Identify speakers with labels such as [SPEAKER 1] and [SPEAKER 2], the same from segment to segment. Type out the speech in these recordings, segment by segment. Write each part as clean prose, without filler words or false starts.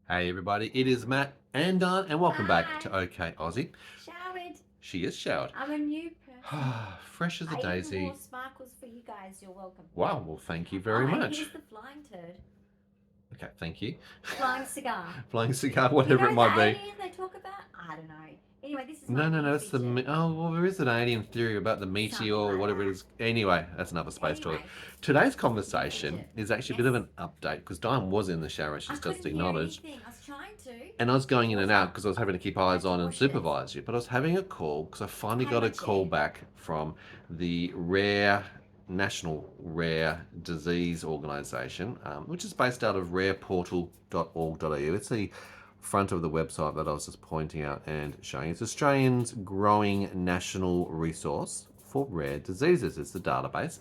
[SPEAKER 1] Hey everybody, it is Matt and Dyan, and welcome back to
[SPEAKER 2] Hi.
[SPEAKER 1] OK Aussie.
[SPEAKER 2] Showered.
[SPEAKER 1] She is showered.
[SPEAKER 2] I'm a new person.
[SPEAKER 1] Fresh as a
[SPEAKER 2] I even
[SPEAKER 1] daisy.
[SPEAKER 2] wore sparkles for you guys. You're welcome.
[SPEAKER 1] Wow, well thank you very
[SPEAKER 2] And
[SPEAKER 1] much.
[SPEAKER 2] here's the flying turd.
[SPEAKER 1] Okay, thank you.
[SPEAKER 2] Flying cigar.
[SPEAKER 1] Flying cigar,
[SPEAKER 2] You
[SPEAKER 1] whatever
[SPEAKER 2] know
[SPEAKER 1] it might
[SPEAKER 2] the
[SPEAKER 1] be.
[SPEAKER 2] alien they talk about? I don't know. Anyway, this is
[SPEAKER 1] No,
[SPEAKER 2] my
[SPEAKER 1] it's the...
[SPEAKER 2] feature.
[SPEAKER 1] Oh, well, there is an alien theory about the meteor
[SPEAKER 2] Something
[SPEAKER 1] or
[SPEAKER 2] like
[SPEAKER 1] whatever
[SPEAKER 2] that.
[SPEAKER 1] it is. Anyway, that's another space talk.
[SPEAKER 2] Anyway,
[SPEAKER 1] Today's conversation
[SPEAKER 2] feature.
[SPEAKER 1] is actually a bit of an update because Dyan was in the shower,
[SPEAKER 2] I
[SPEAKER 1] she's
[SPEAKER 2] couldn't
[SPEAKER 1] just
[SPEAKER 2] hear
[SPEAKER 1] acknowledged.
[SPEAKER 2] anything. I was trying to.
[SPEAKER 1] And I was going in and
[SPEAKER 2] What's
[SPEAKER 1] out
[SPEAKER 2] up?
[SPEAKER 1] because I was having to keep eyes on and
[SPEAKER 2] Cautious.
[SPEAKER 1] supervise you. But I was having a call because I finally
[SPEAKER 2] How
[SPEAKER 1] got a
[SPEAKER 2] much
[SPEAKER 1] call
[SPEAKER 2] air?
[SPEAKER 1] back from the National Rare Disease Organisation, which is based out of rareportal.org.au. It's the front of the website that I was just pointing out and showing. It's Australia's growing national resource for rare diseases. It's the database.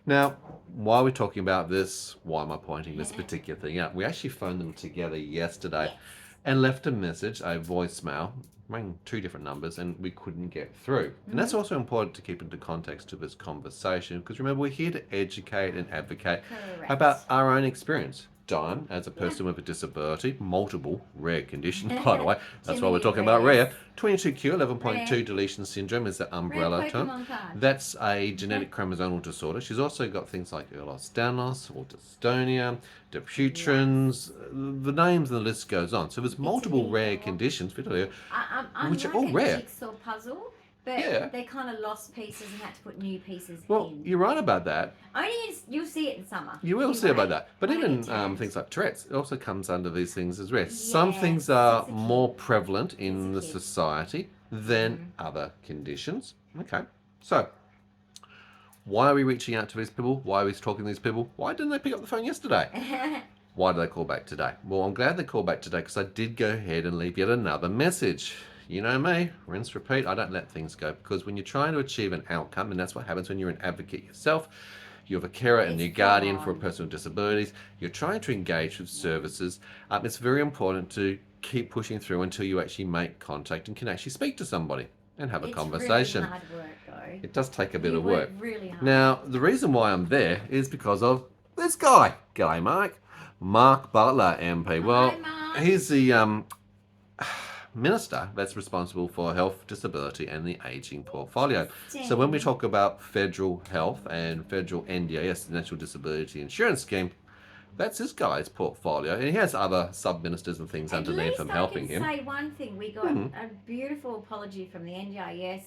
[SPEAKER 1] Now, why are we talking about this? Why am I pointing this particular thing out? We actually phoned them together yesterday
[SPEAKER 2] Yes.
[SPEAKER 1] and left a message, a voicemail, rang two different numbers, and we couldn't get through. And that's also important to keep into context of this conversation because remember, we're here to educate and advocate
[SPEAKER 2] Correct.
[SPEAKER 1] about our own experience. Dyan, as a person with a disability, multiple rare conditions, by the way, that's why we're talking about rare. 22q, 11.2 deletion syndrome is the umbrella term.
[SPEAKER 2] Pokemon card.
[SPEAKER 1] That's a genetic chromosomal disorder. She's also got things like Ehlers-Danlos, or dystonia, Dupuytren's, the names and the list goes on. So there's multiple rare conditions,
[SPEAKER 2] I'm
[SPEAKER 1] which are
[SPEAKER 2] like
[SPEAKER 1] all
[SPEAKER 2] a
[SPEAKER 1] rare.
[SPEAKER 2] jigsaw puzzle, but
[SPEAKER 1] Yeah.
[SPEAKER 2] they kind of lost pieces and had to put new pieces
[SPEAKER 1] Well,
[SPEAKER 2] in.
[SPEAKER 1] you're right about that.
[SPEAKER 2] You'll see it in summer.
[SPEAKER 1] You will see about
[SPEAKER 2] won't
[SPEAKER 1] that. But
[SPEAKER 2] when I
[SPEAKER 1] even
[SPEAKER 2] get tanned.
[SPEAKER 1] things like Tourette's, it also comes under these things as rare. Some
[SPEAKER 2] Yes,
[SPEAKER 1] things are
[SPEAKER 2] as a
[SPEAKER 1] more
[SPEAKER 2] kid.
[SPEAKER 1] prevalent in the
[SPEAKER 2] As a kid.
[SPEAKER 1] society than other conditions. Okay, so why are we reaching out to these people? Why are we talking to these people? Why didn't they pick up the phone yesterday? Why did they call back today? Well, I'm glad they called back today because I did go ahead and leave yet another message. You know me, rinse, repeat. I don't let things go because when you're trying to achieve an outcome, and that's what happens when you're an advocate yourself, you're a carer and your guardian for a person with disabilities, you're trying to engage with services. It's very important to keep pushing through until you actually make contact and can actually speak to somebody and have a conversation.
[SPEAKER 2] It's really hard work, though.
[SPEAKER 1] It does take a bit
[SPEAKER 2] You
[SPEAKER 1] of work.
[SPEAKER 2] really hard.
[SPEAKER 1] Now, the reason why I'm there is because of this guy. G'day, Mike. Mark Butler, MP. Well,
[SPEAKER 2] Mark.
[SPEAKER 1] he's the minister that's responsible for health, disability, and the ageing portfolio. So when we talk about federal health and federal NDIS, the National Disability Insurance Scheme, that's this guy's portfolio, and he has other sub-ministers and things underneath him helping him.
[SPEAKER 2] At least I can say one thing. We got a beautiful apology from the NDIS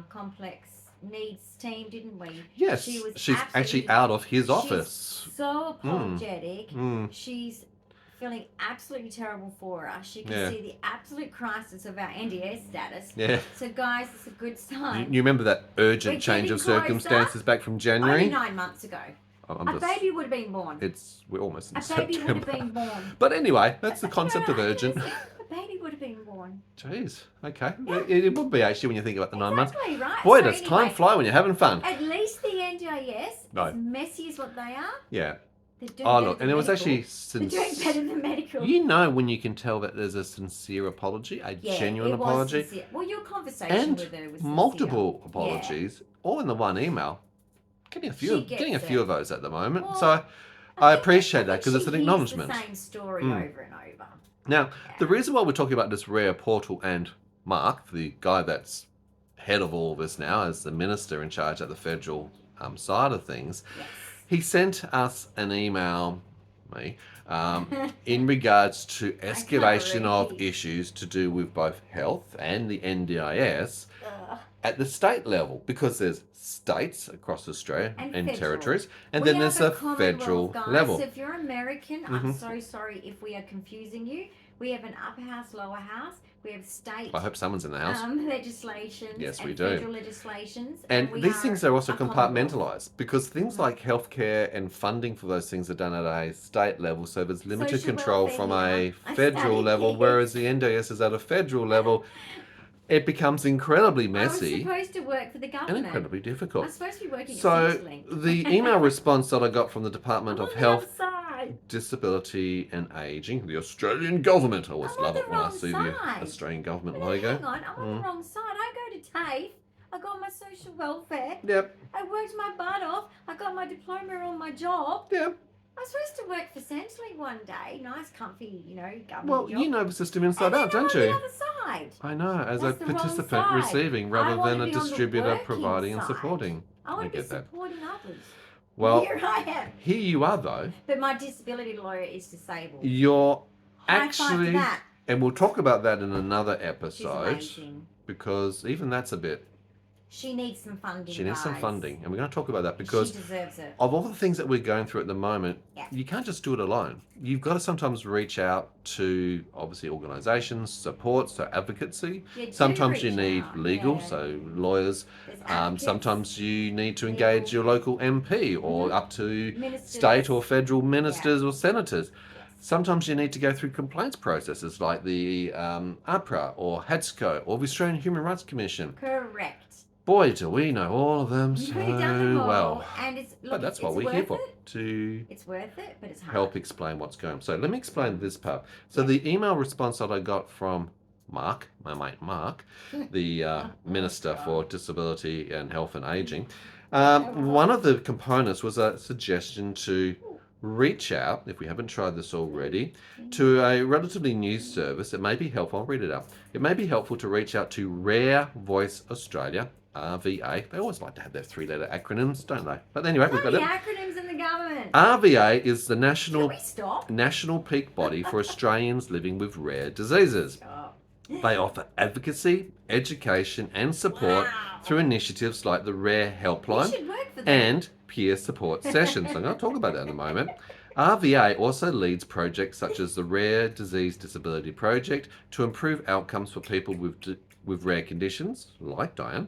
[SPEAKER 2] complex needs team, didn't we?
[SPEAKER 1] Yes, she's actually out of his office.
[SPEAKER 2] She's so apologetic. She's feeling absolutely terrible for us. She can see the absolute crisis of our NDS status.
[SPEAKER 1] Yeah.
[SPEAKER 2] So guys, it's a good sign.
[SPEAKER 1] You remember that urgent
[SPEAKER 2] We're
[SPEAKER 1] change of
[SPEAKER 2] getting closer.
[SPEAKER 1] circumstances back from January?
[SPEAKER 2] Only 9 months ago. A baby would have been born.
[SPEAKER 1] We're almost in
[SPEAKER 2] A
[SPEAKER 1] September.
[SPEAKER 2] baby would have been born.
[SPEAKER 1] But anyway, that's the concept of urgent.
[SPEAKER 2] A baby would have been born.
[SPEAKER 1] Jeez, okay. It would be actually when you think about the 9 months.
[SPEAKER 2] Exactly right.
[SPEAKER 1] Boy,
[SPEAKER 2] So
[SPEAKER 1] does time fly when you're having fun.
[SPEAKER 2] At least the NDIS,
[SPEAKER 1] No.
[SPEAKER 2] as messy as what they are,
[SPEAKER 1] Yeah.
[SPEAKER 2] they're doing
[SPEAKER 1] Oh,
[SPEAKER 2] better
[SPEAKER 1] look,
[SPEAKER 2] than
[SPEAKER 1] and it was
[SPEAKER 2] medical.
[SPEAKER 1] actually
[SPEAKER 2] They're doing better than medical.
[SPEAKER 1] You know when you can tell that there's a sincere apology, a genuine
[SPEAKER 2] it was
[SPEAKER 1] apology.
[SPEAKER 2] sincere. Well, your conversation
[SPEAKER 1] And
[SPEAKER 2] with her was
[SPEAKER 1] multiple
[SPEAKER 2] sincere.
[SPEAKER 1] apologies, all in the one email. Getting a few of those at the moment.
[SPEAKER 2] Well,
[SPEAKER 1] So I appreciate that because it's an acknowledgement.
[SPEAKER 2] The same story over and over.
[SPEAKER 1] Now, the reason why we're talking about this rare portal and Mark, the guy that's head of all this now as the minister in charge at the federal side of things, he sent us an email, in regards to escalation of issues to do with both health and the NDIS at the state level, because there's states across Australia and territories, and then there's a federal level.
[SPEAKER 2] So if you're American, I'm so sorry if we are confusing you. We have an upper house, lower house. We have state.
[SPEAKER 1] I hope someone's in the house.
[SPEAKER 2] Legislations.
[SPEAKER 1] Yes, we
[SPEAKER 2] and
[SPEAKER 1] do.
[SPEAKER 2] Federal legislations.
[SPEAKER 1] And these things are also compartmentalised because things like healthcare and funding for those things are done at a state level. So there's limited
[SPEAKER 2] Social
[SPEAKER 1] control
[SPEAKER 2] welfare
[SPEAKER 1] from
[SPEAKER 2] here.
[SPEAKER 1] a federal level, whereas the NDIS is at a federal level. It becomes incredibly messy.
[SPEAKER 2] I was supposed to work for the government.
[SPEAKER 1] And incredibly difficult.
[SPEAKER 2] I was supposed to be working at
[SPEAKER 1] So
[SPEAKER 2] Centrelink.
[SPEAKER 1] the email response that I got from the Department of Health,
[SPEAKER 2] side.
[SPEAKER 1] Disability and Ageing, the Australian government. I always
[SPEAKER 2] I'm
[SPEAKER 1] love
[SPEAKER 2] on
[SPEAKER 1] it
[SPEAKER 2] the
[SPEAKER 1] when I
[SPEAKER 2] wrong
[SPEAKER 1] see
[SPEAKER 2] side.
[SPEAKER 1] the Australian government
[SPEAKER 2] No,
[SPEAKER 1] logo.
[SPEAKER 2] hang on, I'm on the wrong side. I go to TAFE. I got my social welfare.
[SPEAKER 1] Yep.
[SPEAKER 2] I worked my butt off. I got my diploma on my job.
[SPEAKER 1] Yep.
[SPEAKER 2] I was supposed to work for Centrelink one day. Nice, comfy, government
[SPEAKER 1] Well,
[SPEAKER 2] job.
[SPEAKER 1] you know the system inside
[SPEAKER 2] And then
[SPEAKER 1] out, don't
[SPEAKER 2] I'm
[SPEAKER 1] you?
[SPEAKER 2] on the other side.
[SPEAKER 1] I know, as
[SPEAKER 2] That's
[SPEAKER 1] a
[SPEAKER 2] the wrong
[SPEAKER 1] participant
[SPEAKER 2] side.
[SPEAKER 1] receiving
[SPEAKER 2] I
[SPEAKER 1] rather
[SPEAKER 2] want
[SPEAKER 1] than
[SPEAKER 2] to
[SPEAKER 1] a
[SPEAKER 2] be on the
[SPEAKER 1] distributor
[SPEAKER 2] working
[SPEAKER 1] providing and
[SPEAKER 2] side.
[SPEAKER 1] supporting.
[SPEAKER 2] I want to be
[SPEAKER 1] get that.
[SPEAKER 2] supporting others.
[SPEAKER 1] Well,
[SPEAKER 2] Here I am.
[SPEAKER 1] here you are, though.
[SPEAKER 2] But my disability lawyer is disabled.
[SPEAKER 1] You're
[SPEAKER 2] High five to
[SPEAKER 1] actually,
[SPEAKER 2] that.
[SPEAKER 1] and we'll talk about that in another
[SPEAKER 2] She's
[SPEAKER 1] episode,
[SPEAKER 2] amazing.
[SPEAKER 1] because even that's a bit.
[SPEAKER 2] She needs some funding.
[SPEAKER 1] She needs some
[SPEAKER 2] guys.
[SPEAKER 1] funding, and we're going to talk about that because
[SPEAKER 2] she deserves it.
[SPEAKER 1] of all the things that we're going through at the moment,
[SPEAKER 2] Yeah.
[SPEAKER 1] you can't just do it alone. You've got to sometimes reach out to, obviously, organisations, support, so advocacy. Sometimes you need legal, so lawyers. Sometimes you need to engage your local MP or up to
[SPEAKER 2] Ministers.
[SPEAKER 1] state or federal ministers or senators. Sometimes you need to go through complaints processes like the APRA or HEDSCO or the Australian Human Rights Commission.
[SPEAKER 2] Correct.
[SPEAKER 1] Boy, do we know all of them so
[SPEAKER 2] We've done them all,
[SPEAKER 1] well.
[SPEAKER 2] and it's
[SPEAKER 1] But that's what we're here for, to
[SPEAKER 2] It's worth it, but it's hard.
[SPEAKER 1] help explain what's going on. So let me explain this part. So the email response that I got from Mark, my mate Mark, the Minister for Disability and Health and Ageing, one of the components was a suggestion to reach out, if we haven't tried this already, to a relatively new service. It may be helpful. I'll read it out. It may be helpful to reach out to Rare Voice Australia, RVA. They always like to have their three-letter acronyms, don't they? But anyway, we've got it.
[SPEAKER 2] acronyms in the government.
[SPEAKER 1] RVA is the national peak body for Australians living with rare diseases. They offer advocacy, education, and support through initiatives like the Rare Helpline and peer support sessions. I'm going to talk about that in a moment. RVA also leads projects such as the Rare Disease Disability Project to improve outcomes for people with rare conditions, like Dyan.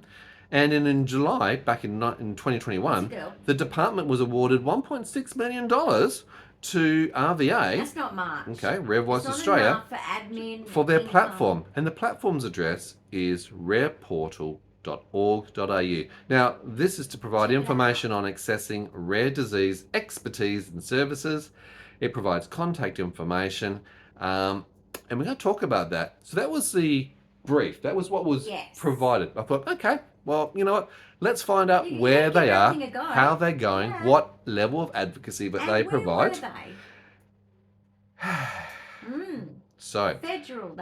[SPEAKER 1] And in July, back in 2021, the department was awarded $1.6 million to RVA.
[SPEAKER 2] That's not much.
[SPEAKER 1] Okay, Rare Voice
[SPEAKER 2] It's
[SPEAKER 1] Australia.
[SPEAKER 2] Not for admin.
[SPEAKER 1] For their platform. And the platform's address is rareportal.org.au. Now, this is to provide information on accessing rare disease expertise and services. It provides contact information. And we're going to talk about that. So that was the brief. That was what was provided. I thought, okay, well, you know what? Let's find out where they are, how they're going, what level of advocacy that they provide. So,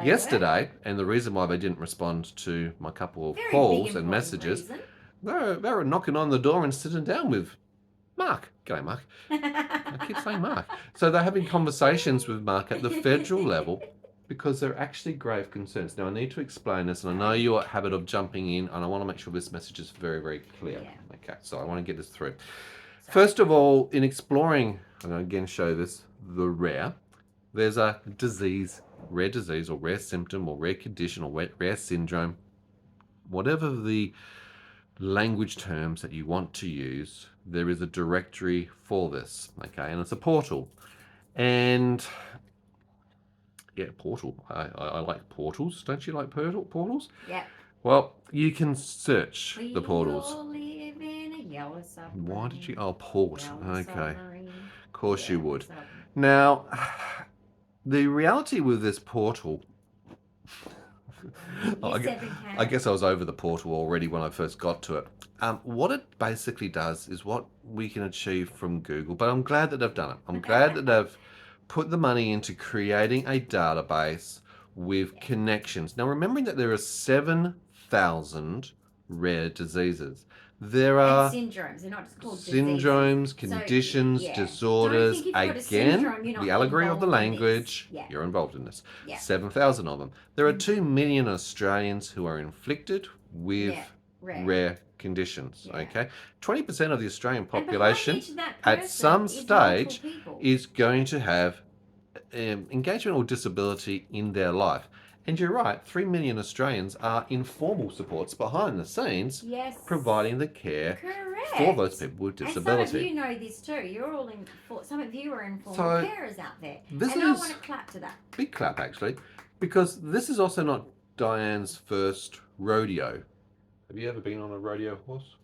[SPEAKER 1] yesterday, and the reason why they didn't respond to my couple of calls and messages, they were knocking on the door and sitting down with Mark. G'day, Mark. I keep saying Mark. So they're having conversations with Mark at the federal level because they're actually grave concerns. Now, I need to explain this, and I know you're a habit of jumping in, and I want to make sure this message is very, very clear. Okay, so I want to get this through. First of all, in exploring, I'm going to again show this, the rare, there's a disease, rare disease or rare symptom or rare condition or rare syndrome, whatever the language terms that you want to use, there is a directory for this, okay, and it's a portal. And yeah, portal. I like portals. Don't you like portals?
[SPEAKER 2] Yeah.
[SPEAKER 1] Well, you can search the portals.
[SPEAKER 2] All live in a yellow submarine.
[SPEAKER 1] Why did you? Oh, port. Okay.
[SPEAKER 2] Submarine.
[SPEAKER 1] Of course you would. Now, the reality with this portal, I guess I was over the portal already when I first got to it. What it basically does is what we can achieve from Google, but I'm glad that they've done it. I'm glad that they've put the money into creating a database with connections. Now, remembering that there are 7,000 rare diseases. There are
[SPEAKER 2] syndromes. They're not just called
[SPEAKER 1] syndromes, conditions, disorders. Again, the allegory of the language, you're involved in this. 7,000 of them. There are 2 million Australians who are inflicted with rare conditions. Okay, 20% of the Australian population at some stage is going to have engagement or disability in their life. And you're right, 3 million Australians are informal supports behind the scenes, providing the care for those people with disability.
[SPEAKER 2] And some of you know this too. You're all some of you are informal carers out there. And I want to clap to that.
[SPEAKER 1] Big clap, actually, because this is also not Dyan's first rodeo. Have you ever been on a rodeo horse?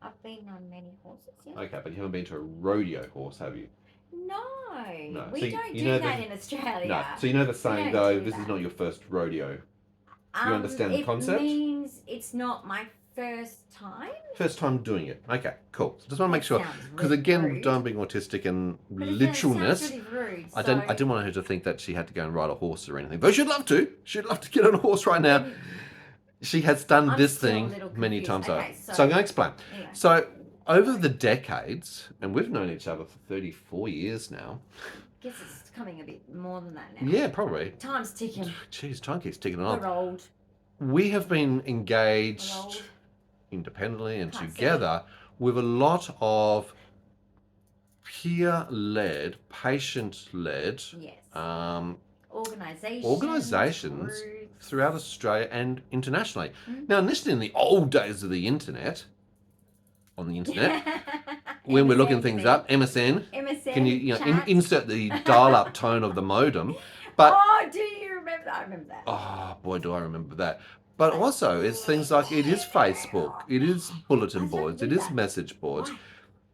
[SPEAKER 2] I've been on many horses, yes.
[SPEAKER 1] Okay, but you haven't been to a rodeo horse, have you?
[SPEAKER 2] No. We
[SPEAKER 1] so
[SPEAKER 2] don't do that in Australia.
[SPEAKER 1] No. So you know the saying, though, this is not your first rodeo. You understand the concept?
[SPEAKER 2] It means it's not my first time.
[SPEAKER 1] First time doing it. Okay, cool. So just want to make
[SPEAKER 2] That
[SPEAKER 1] sure,
[SPEAKER 2] sounds
[SPEAKER 1] because
[SPEAKER 2] really
[SPEAKER 1] again,
[SPEAKER 2] rude.
[SPEAKER 1] Dyan being autistic and
[SPEAKER 2] But again, it sounds
[SPEAKER 1] literalness,
[SPEAKER 2] really rude.
[SPEAKER 1] I didn't want her to think that she had to go and ride a horse or anything. Though she'd love to. She'd love to get on a horse right now. She has done
[SPEAKER 2] I'm
[SPEAKER 1] this
[SPEAKER 2] still a
[SPEAKER 1] thing
[SPEAKER 2] little
[SPEAKER 1] many
[SPEAKER 2] confused.
[SPEAKER 1] times over.
[SPEAKER 2] Okay,
[SPEAKER 1] So I'm going to explain.
[SPEAKER 2] Anyway.
[SPEAKER 1] So over the decades, and we've known each other for 34 years now.
[SPEAKER 2] I guess it's coming a bit more than that now.
[SPEAKER 1] Yeah, probably.
[SPEAKER 2] Time's ticking.
[SPEAKER 1] Jeez, time keeps ticking
[SPEAKER 2] We're
[SPEAKER 1] along.
[SPEAKER 2] old.
[SPEAKER 1] We have been
[SPEAKER 2] We're
[SPEAKER 1] engaged
[SPEAKER 2] old.
[SPEAKER 1] independently and
[SPEAKER 2] Can't see.
[SPEAKER 1] together with a lot of peer-led, patient-led
[SPEAKER 2] Yes.
[SPEAKER 1] organisations
[SPEAKER 2] groups.
[SPEAKER 1] throughout Australia and internationally.
[SPEAKER 2] Mm.
[SPEAKER 1] Now, initially in the old days of the internet, on the internet, when we're looking things up, MSN, can you insert the dial-up tone of the modem? But
[SPEAKER 2] oh, do you remember that? I remember that.
[SPEAKER 1] oh boy, do I remember that. But also, it's things like it is Facebook, it is bulletin boards, it is message boards.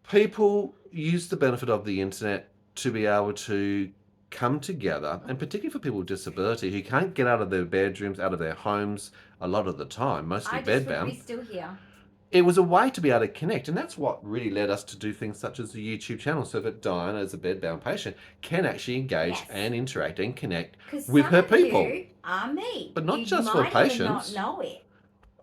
[SPEAKER 1] People use the benefit of the internet to be able to come together, and particularly for people with disability who can't get out of their bedrooms, out of their homes a lot of the time, mostly bedbound.
[SPEAKER 2] We're still here.
[SPEAKER 1] It was a way to be able to connect, and that's what really led us to do things such as the YouTube channel, so that Dyan, as a bedbound patient, can actually engage and interact and connect with her people.
[SPEAKER 2] You are me.
[SPEAKER 1] But not
[SPEAKER 2] you
[SPEAKER 1] just for
[SPEAKER 2] might
[SPEAKER 1] patients.
[SPEAKER 2] Even not know it.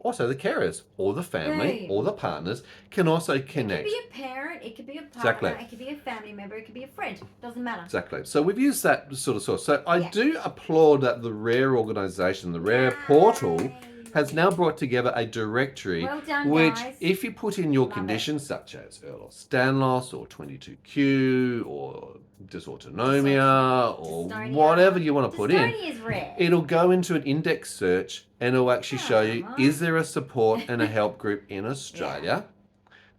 [SPEAKER 1] Also, the carers or the family
[SPEAKER 2] Boom.
[SPEAKER 1] or the partners can also connect.
[SPEAKER 2] It could be a parent, it could be a partner,
[SPEAKER 1] Exactly.
[SPEAKER 2] It could be a family member, it could be a friend. Doesn't matter.
[SPEAKER 1] Exactly. So we've used that sort of source. So I do applaud that the Rare organisation, the Rare portal, has now brought together a directory
[SPEAKER 2] Well done,
[SPEAKER 1] which,
[SPEAKER 2] guys.
[SPEAKER 1] if you put in your
[SPEAKER 2] Love
[SPEAKER 1] conditions such as Ehlers-Danlos or 22q or dysautonomia or
[SPEAKER 2] Dystonia.
[SPEAKER 1] whatever you want to put in,
[SPEAKER 2] Dystonia is rare.
[SPEAKER 1] it'll go into an index search and it'll actually show you,
[SPEAKER 2] Come on.
[SPEAKER 1] is there a support and a help group in Australia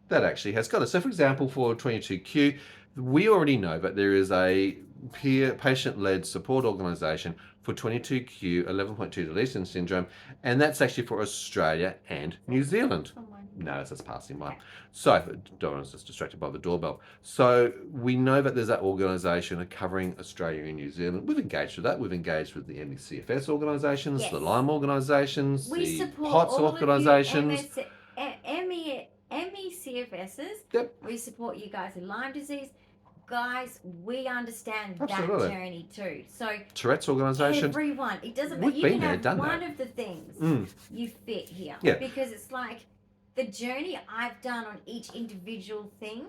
[SPEAKER 1] that actually has got it. So for example, for 22q, we already know that there is a peer patient-led support organisation for 22q 11.2 deletion syndrome, and that's actually for Australia and New Zealand. No, it's just passing by. So, Doran's just distracted by the doorbell. So, we know that there's that organisation covering Australia and New Zealand. We've engaged with that. We've engaged with the MECFS organisations, the Lyme organisations, the POTS organisations.
[SPEAKER 2] MECFSs.
[SPEAKER 1] Yep.
[SPEAKER 2] We support you guys in Lyme disease. Guys, we understand
[SPEAKER 1] Absolutely.
[SPEAKER 2] that journey too. So
[SPEAKER 1] Tourette's organisation.
[SPEAKER 2] everyone, it doesn't
[SPEAKER 1] We've
[SPEAKER 2] matter. You
[SPEAKER 1] been
[SPEAKER 2] can
[SPEAKER 1] there,
[SPEAKER 2] have
[SPEAKER 1] done
[SPEAKER 2] one
[SPEAKER 1] that.
[SPEAKER 2] of the things you fit here.
[SPEAKER 1] Yeah.
[SPEAKER 2] Because it's like the journey I've done on each individual thing.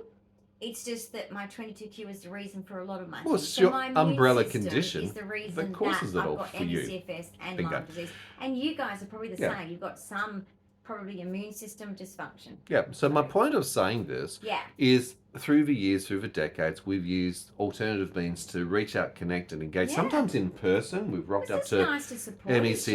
[SPEAKER 2] It's just that my 22q is the reason for a lot of my
[SPEAKER 1] Well,
[SPEAKER 2] things.
[SPEAKER 1] it's
[SPEAKER 2] So
[SPEAKER 1] your
[SPEAKER 2] my immune
[SPEAKER 1] umbrella
[SPEAKER 2] system
[SPEAKER 1] condition
[SPEAKER 2] is the reason
[SPEAKER 1] that causes
[SPEAKER 2] that
[SPEAKER 1] it all
[SPEAKER 2] I've got
[SPEAKER 1] for you.
[SPEAKER 2] MECFS and
[SPEAKER 1] Bingo.
[SPEAKER 2] Lyme disease. And you guys are probably the
[SPEAKER 1] Yeah.
[SPEAKER 2] same. You've got some probably immune system dysfunction.
[SPEAKER 1] Yeah. So my point of saying this
[SPEAKER 2] Yeah.
[SPEAKER 1] is through the years, through the decades, we've used alternative means to reach out, connect, and engage.
[SPEAKER 2] Yeah.
[SPEAKER 1] Sometimes in person. We've rocked up
[SPEAKER 2] It's
[SPEAKER 1] to
[SPEAKER 2] nice to support
[SPEAKER 1] MECFS
[SPEAKER 2] each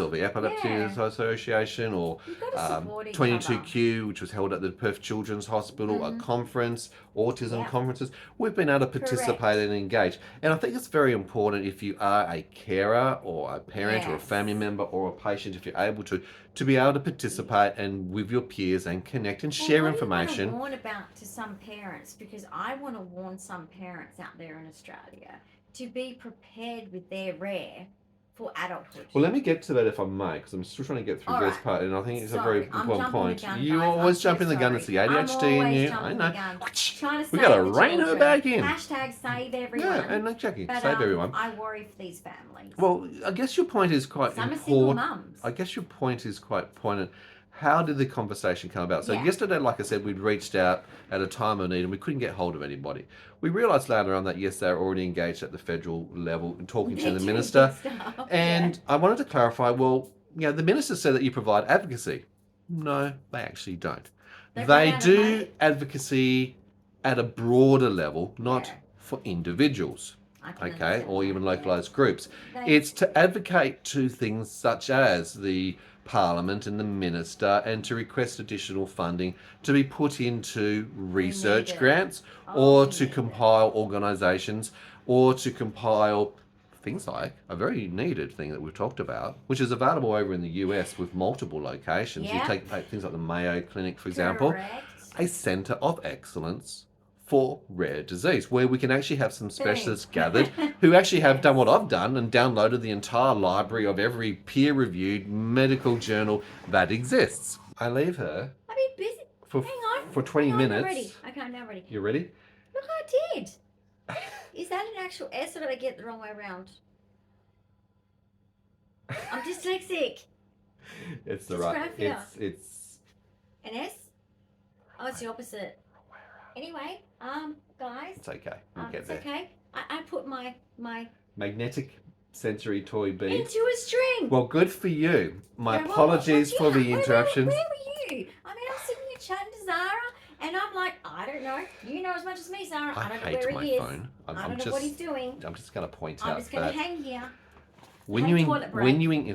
[SPEAKER 1] or
[SPEAKER 2] other.
[SPEAKER 1] the Epilepsy
[SPEAKER 2] Yeah.
[SPEAKER 1] Association or
[SPEAKER 2] You've got to support each
[SPEAKER 1] 22q, which was held at the Perth Children's Hospital, a conference, autism conferences. We've been able to participate and engage. And I think it's very important if you are a carer or a parent or a family member or a patient, if you're able to be able to participate and with your peers and connect and share information.
[SPEAKER 2] I warn about to some parents, because I want to warn some parents out there in Australia to be prepared with their rare for adulthood.
[SPEAKER 1] Well, let me get to that if I may, because I'm still trying to get through this
[SPEAKER 2] Alright.
[SPEAKER 1] part, and I think it's a
[SPEAKER 2] Sorry,
[SPEAKER 1] very
[SPEAKER 2] I'm
[SPEAKER 1] important
[SPEAKER 2] jumping the
[SPEAKER 1] point.
[SPEAKER 2] gun,
[SPEAKER 1] You
[SPEAKER 2] guys.
[SPEAKER 1] always
[SPEAKER 2] I'm
[SPEAKER 1] jump
[SPEAKER 2] so
[SPEAKER 1] in the gun. It's the
[SPEAKER 2] sorry. I'm
[SPEAKER 1] ADHD in
[SPEAKER 2] always
[SPEAKER 1] you. I
[SPEAKER 2] jumping
[SPEAKER 1] know.
[SPEAKER 2] the gun. Trying to
[SPEAKER 1] We
[SPEAKER 2] save
[SPEAKER 1] got to
[SPEAKER 2] the
[SPEAKER 1] rein her
[SPEAKER 2] children.
[SPEAKER 1] back in.
[SPEAKER 2] Hashtag save everyone.
[SPEAKER 1] Yeah, and Jackie,
[SPEAKER 2] But,
[SPEAKER 1] save everyone.
[SPEAKER 2] I worry for these families.
[SPEAKER 1] Well, I guess your point is quite
[SPEAKER 2] Some are single
[SPEAKER 1] important.
[SPEAKER 2] mums.
[SPEAKER 1] I guess your point is quite poignant. How did the conversation come about? So
[SPEAKER 2] Yeah.
[SPEAKER 1] yesterday, like I said, we'd reached out at a time of need and we couldn't get hold of anybody. We realised later on that, yes, they're already engaged at the federal level and talking to the minister. And I wanted to clarify, well, the minister said that you provide advocacy. No, they actually don't. They do advocacy at a broader level, not for individuals, okay, or even localised groups. It's to advocate to things such as the Parliament and the Minister, and to request additional funding to be put into research grants or to compile organisations or to compile things like a very needed thing that we've talked about, which is available over in the US with multiple locations. You take things like the Mayo Clinic, for example, a centre of excellence for rare disease, where we can actually have some specialists gathered who actually have done what I've done and downloaded the entire library of every peer-reviewed medical journal that exists. I leave her
[SPEAKER 2] I've been busy.
[SPEAKER 1] for
[SPEAKER 2] Hang on.
[SPEAKER 1] for 20
[SPEAKER 2] Hang on,
[SPEAKER 1] minutes.
[SPEAKER 2] I'm ready. Okay, I'm now ready.
[SPEAKER 1] You ready?
[SPEAKER 2] Look, I did. Is that an actual S or did I get it the wrong way around? I'm dyslexic.
[SPEAKER 1] It's the right.
[SPEAKER 2] Dysgraphia.
[SPEAKER 1] It's
[SPEAKER 2] An S? Oh, it's the opposite. Anyway, guys.
[SPEAKER 1] It's okay. We'll get
[SPEAKER 2] It's
[SPEAKER 1] there.
[SPEAKER 2] okay. I put my
[SPEAKER 1] Magnetic sensory toy bead.
[SPEAKER 2] into a string.
[SPEAKER 1] Well, good for you. My
[SPEAKER 2] Yeah, well,
[SPEAKER 1] apologies for the interruptions.
[SPEAKER 2] Where were you? I mean, I'm sitting here chatting to Zara, and I'm like, I don't know. You know as much as me, Zara. I don't know
[SPEAKER 1] hate
[SPEAKER 2] where
[SPEAKER 1] my
[SPEAKER 2] he is.
[SPEAKER 1] phone.
[SPEAKER 2] I don't know what he's doing.
[SPEAKER 1] I'm just going to point
[SPEAKER 2] I'm
[SPEAKER 1] out
[SPEAKER 2] just going
[SPEAKER 1] that
[SPEAKER 2] to hang here.
[SPEAKER 1] when
[SPEAKER 2] Have
[SPEAKER 1] you
[SPEAKER 2] a toilet break.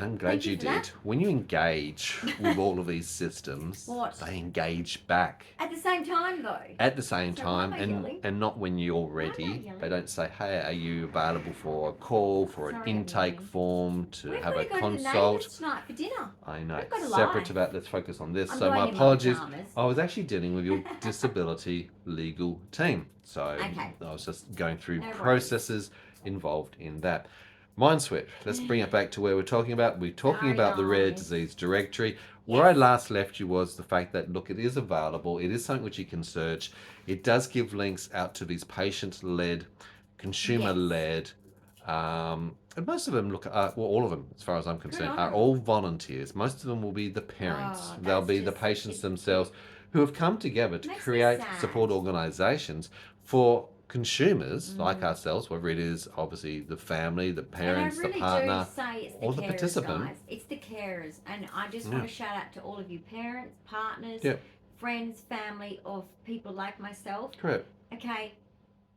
[SPEAKER 1] I'm glad
[SPEAKER 2] Thank you
[SPEAKER 1] you
[SPEAKER 2] for
[SPEAKER 1] did.
[SPEAKER 2] that.
[SPEAKER 1] When you engage with all of these systems,
[SPEAKER 2] What?
[SPEAKER 1] they engage back
[SPEAKER 2] At the same time, though.
[SPEAKER 1] at the same
[SPEAKER 2] So why am
[SPEAKER 1] time,
[SPEAKER 2] I yelling?
[SPEAKER 1] and not when you're
[SPEAKER 2] Why am I
[SPEAKER 1] ready.
[SPEAKER 2] yelling?
[SPEAKER 1] They don't say, "Hey, are you available for a call, for an
[SPEAKER 2] Sorry, I'm
[SPEAKER 1] intake
[SPEAKER 2] yelling.
[SPEAKER 1] form, to
[SPEAKER 2] We've
[SPEAKER 1] have
[SPEAKER 2] got
[SPEAKER 1] a
[SPEAKER 2] to go to the
[SPEAKER 1] consult?"
[SPEAKER 2] neighbours tonight for dinner.
[SPEAKER 1] I know.
[SPEAKER 2] We've got a
[SPEAKER 1] Separate
[SPEAKER 2] life.
[SPEAKER 1] to that, let's focus on this.
[SPEAKER 2] I'm
[SPEAKER 1] So
[SPEAKER 2] going
[SPEAKER 1] my
[SPEAKER 2] in
[SPEAKER 1] apologies.
[SPEAKER 2] Mum Farmers.
[SPEAKER 1] I was actually dealing with your disability legal team. So
[SPEAKER 2] Okay.
[SPEAKER 1] I was just going through
[SPEAKER 2] No worries.
[SPEAKER 1] processes involved in that. Mindsweep. Let's bring it back to where we're talking about. We're talking
[SPEAKER 2] Very
[SPEAKER 1] about the rare
[SPEAKER 2] nice.
[SPEAKER 1] disease directory. Where I
[SPEAKER 2] Yes.
[SPEAKER 1] last left you was the fact that, look, it is available. It is something which you can search. It does give links out to these patient-led, consumer-led, and most of them well, all of them, as far as I'm concerned,
[SPEAKER 2] on
[SPEAKER 1] are
[SPEAKER 2] them.
[SPEAKER 1] all volunteers. Most of them will be the parents.
[SPEAKER 2] Oh,
[SPEAKER 1] They'll
[SPEAKER 2] that's
[SPEAKER 1] be the
[SPEAKER 2] just-
[SPEAKER 1] patients
[SPEAKER 2] it-
[SPEAKER 1] themselves who have come together to
[SPEAKER 2] Makes me
[SPEAKER 1] create
[SPEAKER 2] sad.
[SPEAKER 1] support organisations for consumers like ourselves, whether it is obviously the family, the parents,
[SPEAKER 2] and I really
[SPEAKER 1] the partner,
[SPEAKER 2] do say it's the
[SPEAKER 1] or the
[SPEAKER 2] carers,
[SPEAKER 1] participant.
[SPEAKER 2] guys. It's the carers, and I just
[SPEAKER 1] Yeah.
[SPEAKER 2] want to shout out to all of you parents, partners,
[SPEAKER 1] Yep.
[SPEAKER 2] friends, family of people like myself.
[SPEAKER 1] Correct.
[SPEAKER 2] Okay,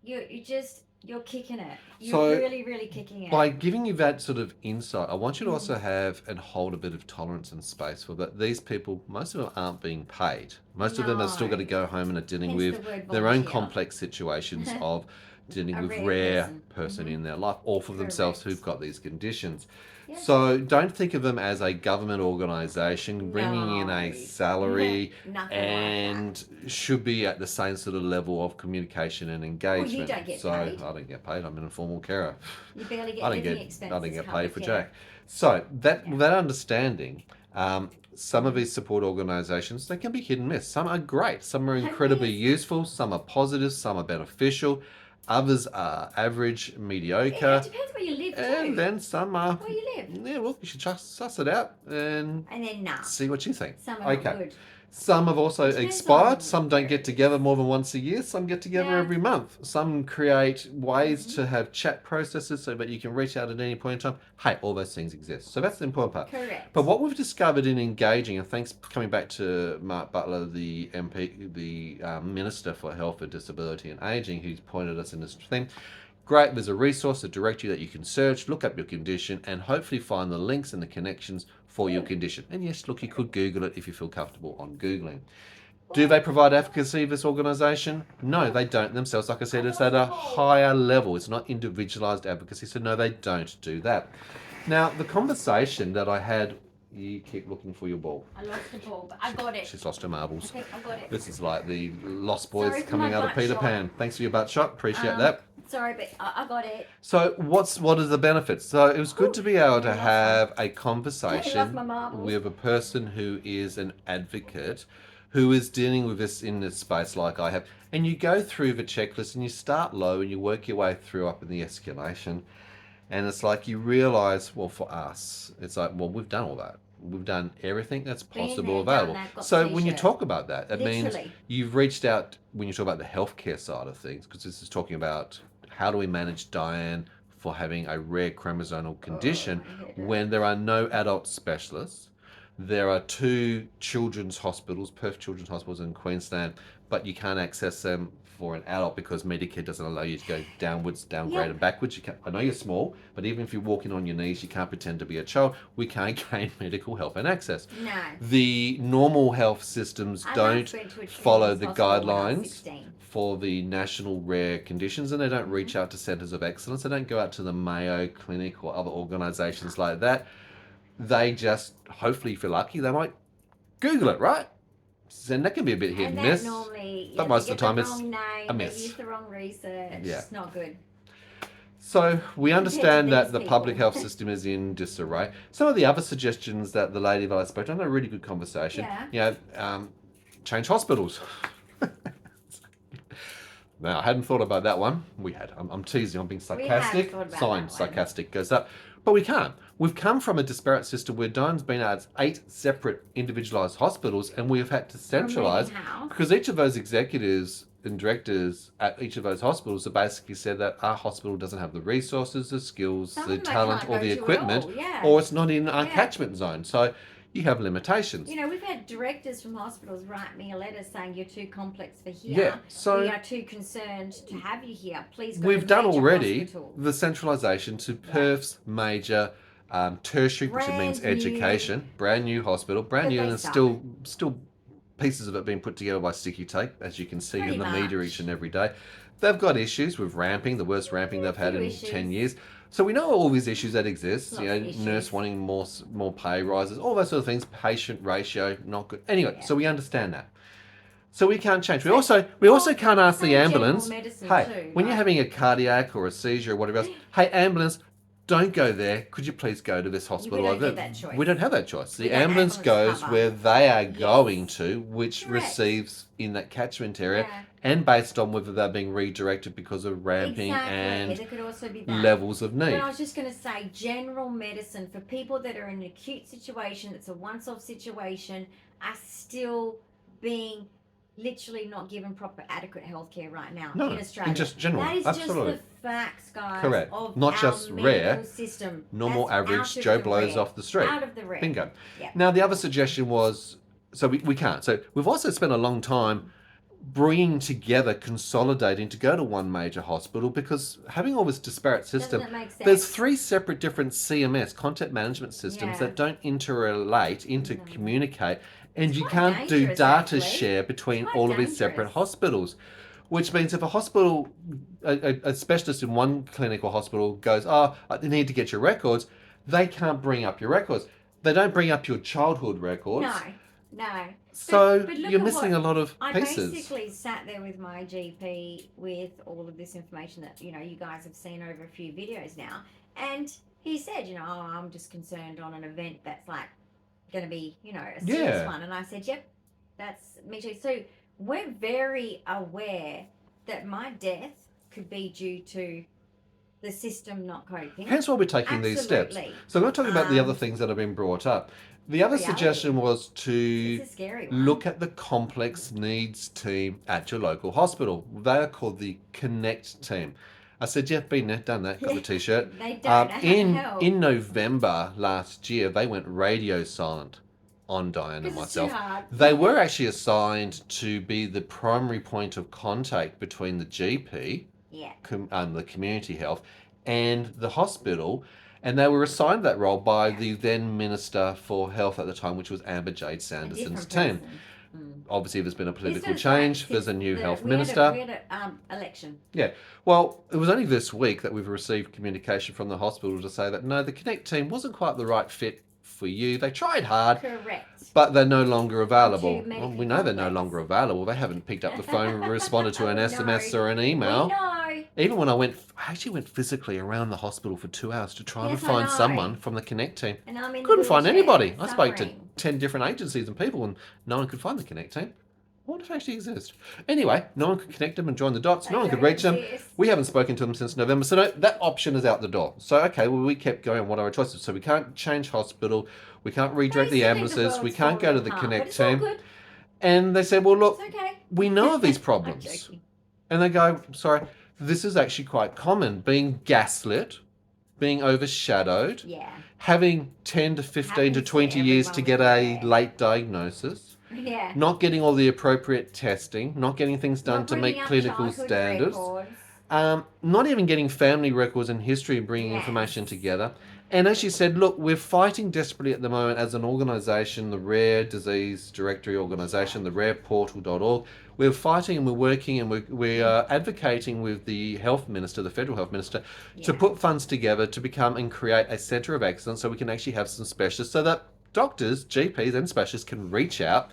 [SPEAKER 2] you're kicking it. You're
[SPEAKER 1] So,
[SPEAKER 2] really kicking it.
[SPEAKER 1] By giving you that sort of insight, I want you to also have and hold a bit of tolerance and space for that. These people, most of them aren't being paid. Most of them are still
[SPEAKER 2] No.
[SPEAKER 1] got to go home and are dealing
[SPEAKER 2] Hence the
[SPEAKER 1] with
[SPEAKER 2] word
[SPEAKER 1] their own
[SPEAKER 2] volunteer.
[SPEAKER 1] complex situations of dealing
[SPEAKER 2] A
[SPEAKER 1] with
[SPEAKER 2] rare
[SPEAKER 1] rare
[SPEAKER 2] person.
[SPEAKER 1] in their life, or for themselves
[SPEAKER 2] Correct.
[SPEAKER 1] who've got these conditions.
[SPEAKER 2] Yeah.
[SPEAKER 1] So don't think of them as a government organisation bringing in a
[SPEAKER 2] No.
[SPEAKER 1] salary
[SPEAKER 2] Nothing
[SPEAKER 1] and should be at the same sort of level of communication and engagement.
[SPEAKER 2] don't get
[SPEAKER 1] so
[SPEAKER 2] paid.
[SPEAKER 1] I don't get paid. I'm an informal carer.
[SPEAKER 2] You barely get
[SPEAKER 1] I don't
[SPEAKER 2] living
[SPEAKER 1] get
[SPEAKER 2] expenses.
[SPEAKER 1] I don't get
[SPEAKER 2] covered,
[SPEAKER 1] paid for
[SPEAKER 2] yeah.
[SPEAKER 1] jack. So that
[SPEAKER 2] Yeah.
[SPEAKER 1] that understanding, some of these support organisations, they can be hit and miss. Some are great. Some are incredibly useful. Some are positive. Some are beneficial. Others are average,
[SPEAKER 2] Yeah,
[SPEAKER 1] mediocre,
[SPEAKER 2] it depends where you live too.
[SPEAKER 1] and then some are.
[SPEAKER 2] Where you live.
[SPEAKER 1] Yeah, well, you should just suss it out and
[SPEAKER 2] And then nah.
[SPEAKER 1] see what you think.
[SPEAKER 2] Some are not
[SPEAKER 1] Okay.
[SPEAKER 2] good.
[SPEAKER 1] Some have also
[SPEAKER 2] It depends
[SPEAKER 1] expired.
[SPEAKER 2] on
[SPEAKER 1] Some don't
[SPEAKER 2] where
[SPEAKER 1] get
[SPEAKER 2] it
[SPEAKER 1] together more than once a year. Some get together
[SPEAKER 2] Yeah.
[SPEAKER 1] every month. Some create ways to have chat processes so that you can reach out at any point in time. Hey, all those things exist. So that's the important part.
[SPEAKER 2] Correct.
[SPEAKER 1] But what we've discovered in engaging, and thanks coming back to Mark Butler, the MP, the Minister for Health and Disability and Ageing, who's pointed us in this thing. Great, there's a resource, a directory that you can search, look up your condition, and hopefully find the links and the connections for your condition. And yes, look, you could Google it if you feel comfortable on Googling. Do they provide advocacy, this organisation? No, they don't themselves. Like I said, it's at a higher level. It's not individualised advocacy, so no, they don't do that. Now, the conversation that I had, you keep looking for your ball.
[SPEAKER 2] I lost the ball, but I got it.
[SPEAKER 1] She's lost her marbles.
[SPEAKER 2] I think I got it.
[SPEAKER 1] This is like the Lost Boys
[SPEAKER 2] Sorry for
[SPEAKER 1] coming
[SPEAKER 2] my
[SPEAKER 1] out of
[SPEAKER 2] butt
[SPEAKER 1] Peter
[SPEAKER 2] shot.
[SPEAKER 1] Pan. Thanks for your butt shot. Appreciate that.
[SPEAKER 2] Sorry, but I got it.
[SPEAKER 1] So what are the benefits? So it was good to be able to
[SPEAKER 2] I lost
[SPEAKER 1] have a
[SPEAKER 2] I lost
[SPEAKER 1] conversation
[SPEAKER 2] my marbles.
[SPEAKER 1] with a person who is an advocate, who is dealing with this in this space like I have. And you go through the checklist and you start low and you work your way through up in the escalation. And it's like you realise, well, for us, it's like, well, we've done all that. We've done everything that's
[SPEAKER 2] Been
[SPEAKER 1] possible
[SPEAKER 2] there, done
[SPEAKER 1] available.
[SPEAKER 2] that, got
[SPEAKER 1] So
[SPEAKER 2] the
[SPEAKER 1] when you
[SPEAKER 2] t-shirt.
[SPEAKER 1] talk about that, it means
[SPEAKER 2] Literally.
[SPEAKER 1] you've reached out when you talk about the healthcare side of things, because this is talking about how do we manage Dyan for having a rare chromosomal condition
[SPEAKER 2] I hate it.
[SPEAKER 1] when there are no adult specialists. There are 2 children's hospitals, Perth Children's Hospitals in Queensland, but you can't access them for an adult because Medicare doesn't allow you to go downwards, downgrade,
[SPEAKER 2] Yeah.
[SPEAKER 1] and backwards. You can't, I know you're small, but even if you're walking on your knees, you can't pretend to be a child. We can't gain medical help and access.
[SPEAKER 2] No.
[SPEAKER 1] The normal health systems
[SPEAKER 2] I
[SPEAKER 1] don't
[SPEAKER 2] last went to a
[SPEAKER 1] follow
[SPEAKER 2] children's
[SPEAKER 1] the
[SPEAKER 2] hospital when I was
[SPEAKER 1] guidelines
[SPEAKER 2] 16.
[SPEAKER 1] for the national rare conditions, and they don't reach out to centres of excellence. They don't go out to the Mayo Clinic or other organisations like that. They just, hopefully if you're lucky, they might Google it, right? And that can be a bit hit and
[SPEAKER 2] that
[SPEAKER 1] miss.
[SPEAKER 2] normally,
[SPEAKER 1] but
[SPEAKER 2] yeah,
[SPEAKER 1] most
[SPEAKER 2] they
[SPEAKER 1] of the time
[SPEAKER 2] get
[SPEAKER 1] it's
[SPEAKER 2] wrong name,
[SPEAKER 1] a miss.
[SPEAKER 2] They use the wrong research.
[SPEAKER 1] Yeah.
[SPEAKER 2] It's not good.
[SPEAKER 1] So we understand that
[SPEAKER 2] these
[SPEAKER 1] the
[SPEAKER 2] people.
[SPEAKER 1] public health system is in disarray. Some of the other suggestions that the lady that I spoke to, I had a really good conversation.
[SPEAKER 2] Yeah.
[SPEAKER 1] Change hospitals. Now, I hadn't thought about that one. We had. I'm teasing. I'm being sarcastic.
[SPEAKER 2] thought about
[SPEAKER 1] Sign,
[SPEAKER 2] that one.
[SPEAKER 1] sarcastic goes up. But we can't. We've come from a disparate system where Dyan's been at 8 separate individualised hospitals, and we've had to centralise because each of those executives and directors at each of those hospitals have basically said that our hospital doesn't have the resources, the skills,
[SPEAKER 2] Some
[SPEAKER 1] the
[SPEAKER 2] of them
[SPEAKER 1] talent,
[SPEAKER 2] can't
[SPEAKER 1] or
[SPEAKER 2] go
[SPEAKER 1] the
[SPEAKER 2] to
[SPEAKER 1] equipment,
[SPEAKER 2] at all, yeah.
[SPEAKER 1] or it's not in our
[SPEAKER 2] Yeah.
[SPEAKER 1] catchment zone. So you have limitations.
[SPEAKER 2] You know, we've had directors from hospitals write me a letter saying you're too complex for here.
[SPEAKER 1] Yeah, so
[SPEAKER 2] we are too concerned to have you here. Please go
[SPEAKER 1] we've
[SPEAKER 2] to
[SPEAKER 1] done
[SPEAKER 2] major
[SPEAKER 1] already
[SPEAKER 2] hospital.
[SPEAKER 1] the centralisation to Perth's major tertiary, which means
[SPEAKER 2] Brand new.
[SPEAKER 1] education, brand new hospital, brand
[SPEAKER 2] But
[SPEAKER 1] new,
[SPEAKER 2] they
[SPEAKER 1] and
[SPEAKER 2] suck.
[SPEAKER 1] still pieces of it being put together by sticky tape, as you can see
[SPEAKER 2] Pretty
[SPEAKER 1] in the media
[SPEAKER 2] much.
[SPEAKER 1] each and every day. They've got issues with ramping, the worst ramping they've had
[SPEAKER 2] few
[SPEAKER 1] in
[SPEAKER 2] issues.
[SPEAKER 1] 10 years. So we know all these issues that exist.
[SPEAKER 2] Lots
[SPEAKER 1] You know,
[SPEAKER 2] of issues.
[SPEAKER 1] nurse wanting more pay rises, all those sort of things. Patient ratio not good. Anyway,
[SPEAKER 2] Yeah.
[SPEAKER 1] so we understand that. So we can't change. We
[SPEAKER 2] So-
[SPEAKER 1] also can't ask the
[SPEAKER 2] Same general
[SPEAKER 1] ambulance.
[SPEAKER 2] medicine
[SPEAKER 1] Hey,
[SPEAKER 2] too,
[SPEAKER 1] when you're
[SPEAKER 2] like-
[SPEAKER 1] having a cardiac or a seizure or whatever else, hey ambulance, don't go there. Could you please go to this hospital
[SPEAKER 2] don't
[SPEAKER 1] over
[SPEAKER 2] get
[SPEAKER 1] there?
[SPEAKER 2] that choice.
[SPEAKER 1] We don't have that choice.
[SPEAKER 2] We
[SPEAKER 1] The
[SPEAKER 2] don't
[SPEAKER 1] ambulance
[SPEAKER 2] ambulance
[SPEAKER 1] goes
[SPEAKER 2] cover.
[SPEAKER 1] where they are
[SPEAKER 2] Yes.
[SPEAKER 1] going to, which
[SPEAKER 2] Correct.
[SPEAKER 1] receives in that catchment area,
[SPEAKER 2] Yeah.
[SPEAKER 1] and based on whether they're being redirected because of ramping
[SPEAKER 2] Exactly.
[SPEAKER 1] and
[SPEAKER 2] There could also be that.
[SPEAKER 1] levels of need.
[SPEAKER 2] But I was just going to say, general medicine for people that are in an acute situation, it's a once-off situation, are still being literally not given proper adequate healthcare right now
[SPEAKER 1] No,
[SPEAKER 2] in Australia.
[SPEAKER 1] in just general,
[SPEAKER 2] That is
[SPEAKER 1] absolutely.
[SPEAKER 2] just the facts, guys.
[SPEAKER 1] Correct.
[SPEAKER 2] Of
[SPEAKER 1] Not
[SPEAKER 2] our
[SPEAKER 1] just
[SPEAKER 2] medical
[SPEAKER 1] rare,
[SPEAKER 2] system.
[SPEAKER 1] Normal
[SPEAKER 2] That's
[SPEAKER 1] average
[SPEAKER 2] out of
[SPEAKER 1] Joe
[SPEAKER 2] the
[SPEAKER 1] blows
[SPEAKER 2] rare.
[SPEAKER 1] off the street.
[SPEAKER 2] Out of the rare.
[SPEAKER 1] Bingo.
[SPEAKER 2] Yeah.
[SPEAKER 1] Now, the other suggestion was, so we can't. So we've also spent a long time bringing together, consolidating to go to one major hospital because having all this disparate system,
[SPEAKER 2] Doesn't it make sense?
[SPEAKER 1] there's 3 separate different CMS, content management systems,
[SPEAKER 2] Yeah.
[SPEAKER 1] that don't interrelate, intercommunicate, and
[SPEAKER 2] It's
[SPEAKER 1] you
[SPEAKER 2] quite
[SPEAKER 1] can't do
[SPEAKER 2] dangerous,
[SPEAKER 1] data
[SPEAKER 2] actually.
[SPEAKER 1] share between
[SPEAKER 2] It's quite
[SPEAKER 1] all of these separate
[SPEAKER 2] dangerous.
[SPEAKER 1] hospitals. Which means if a hospital, a specialist in one clinic or hospital goes, oh, I need to get your records, they can't bring up your records. They don't bring up your childhood records.
[SPEAKER 2] No.
[SPEAKER 1] So
[SPEAKER 2] but look
[SPEAKER 1] you're
[SPEAKER 2] at
[SPEAKER 1] missing
[SPEAKER 2] what-
[SPEAKER 1] a lot of
[SPEAKER 2] I
[SPEAKER 1] pieces.
[SPEAKER 2] basically sat there with my GP with all of this information that, you know, you guys have seen over a few videos now. And he said, you know, oh, I'm just concerned on an event that's like going to be, you know, a serious
[SPEAKER 1] Yeah.
[SPEAKER 2] one. And I said, yep, that's me too. So we're very aware that my death could be due to the system not coping.
[SPEAKER 1] Hence why we're taking these steps.
[SPEAKER 2] Absolutely.
[SPEAKER 1] So I'm not talking about the other
[SPEAKER 2] Um,
[SPEAKER 1] things that have been brought up. The other
[SPEAKER 2] reality.
[SPEAKER 1] suggestion was to
[SPEAKER 2] It's a scary one.
[SPEAKER 1] look at the complex needs team at your local hospital. They are called the Connect team. I said, Jeff, been there, done that, got the t-shirt.
[SPEAKER 2] They don't know how to help.
[SPEAKER 1] In November last year, they went radio silent on Dyan and
[SPEAKER 2] Because it's too
[SPEAKER 1] myself.
[SPEAKER 2] hard.
[SPEAKER 1] They were actually assigned to be the primary point of contact between the GP,
[SPEAKER 2] Yeah.
[SPEAKER 1] the community health, and the hospital. And they were assigned that role by the then Minister for Health at the time, which was Amber Jade
[SPEAKER 2] A
[SPEAKER 1] Sanderson's
[SPEAKER 2] different
[SPEAKER 1] team.
[SPEAKER 2] person. Mm.
[SPEAKER 1] Obviously, there's been a political
[SPEAKER 2] This is like
[SPEAKER 1] change. There's a
[SPEAKER 2] since
[SPEAKER 1] new
[SPEAKER 2] the-
[SPEAKER 1] health
[SPEAKER 2] we had
[SPEAKER 1] minister.
[SPEAKER 2] we had a election.
[SPEAKER 1] Well, it was only this week that we've received communication from the hospital to say that no, the Connect team wasn't quite the right fit for you. They tried hard,
[SPEAKER 2] Correct.
[SPEAKER 1] but they're no longer available.
[SPEAKER 2] Too
[SPEAKER 1] Well,
[SPEAKER 2] medically
[SPEAKER 1] we know they're no
[SPEAKER 2] complex.
[SPEAKER 1] longer available. They haven't picked up the phone, responded to an
[SPEAKER 2] No.
[SPEAKER 1] SMS or an
[SPEAKER 2] We
[SPEAKER 1] email.
[SPEAKER 2] know.
[SPEAKER 1] Even when I actually went physically around the hospital for 2 hours to try
[SPEAKER 2] Yes,
[SPEAKER 1] and
[SPEAKER 2] I
[SPEAKER 1] find
[SPEAKER 2] know.
[SPEAKER 1] someone from the Connect team.
[SPEAKER 2] And I'm in the
[SPEAKER 1] Couldn't find
[SPEAKER 2] wheelchair,
[SPEAKER 1] anybody. I spoke to
[SPEAKER 2] suffering.
[SPEAKER 1] 10 different agencies and people, and no one could find the Connect team. I wonder if they actually exist. Anyway, no one could connect them and join the dots.
[SPEAKER 2] They
[SPEAKER 1] No one could
[SPEAKER 2] don't
[SPEAKER 1] reach them.
[SPEAKER 2] exist.
[SPEAKER 1] We haven't spoken to them since November, so no, that option is out the door. So, okay, well, we kept going. What are our choices? So we can't change hospital. We can't redirect the
[SPEAKER 2] Basically,
[SPEAKER 1] ambulances. We
[SPEAKER 2] world's
[SPEAKER 1] can't go to
[SPEAKER 2] falling
[SPEAKER 1] the
[SPEAKER 2] apart,
[SPEAKER 1] Connect
[SPEAKER 2] but it's all
[SPEAKER 1] team.
[SPEAKER 2] good.
[SPEAKER 1] And they said, well, look,
[SPEAKER 2] It's okay.
[SPEAKER 1] we know of these
[SPEAKER 2] I'm
[SPEAKER 1] problems.
[SPEAKER 2] joking.
[SPEAKER 1] And they go, sorry, this is actually quite common. Being gaslit, being overshadowed,
[SPEAKER 2] Yeah.
[SPEAKER 1] having 10 to 15 to
[SPEAKER 2] Happens to
[SPEAKER 1] 20 years to
[SPEAKER 2] everyone
[SPEAKER 1] get a
[SPEAKER 2] there.
[SPEAKER 1] late diagnosis,
[SPEAKER 2] Yeah.
[SPEAKER 1] not getting all the appropriate testing, not getting things done
[SPEAKER 2] Not
[SPEAKER 1] to
[SPEAKER 2] bringing
[SPEAKER 1] meet
[SPEAKER 2] up
[SPEAKER 1] clinical
[SPEAKER 2] childhood
[SPEAKER 1] standards,
[SPEAKER 2] records.
[SPEAKER 1] not even getting family records and history and bringing
[SPEAKER 2] Yes.
[SPEAKER 1] information together. And as she said, look, we're fighting desperately at the moment as an organisation, the Rare Disease Directory Organisation, the rareportal.org. We're fighting and we're working and we are advocating with the Health Minister, the Federal Health Minister, to
[SPEAKER 2] Yeah.
[SPEAKER 1] put funds together to become and create a centre of excellence so we can actually have some specialists so that doctors, GPs and specialists can reach out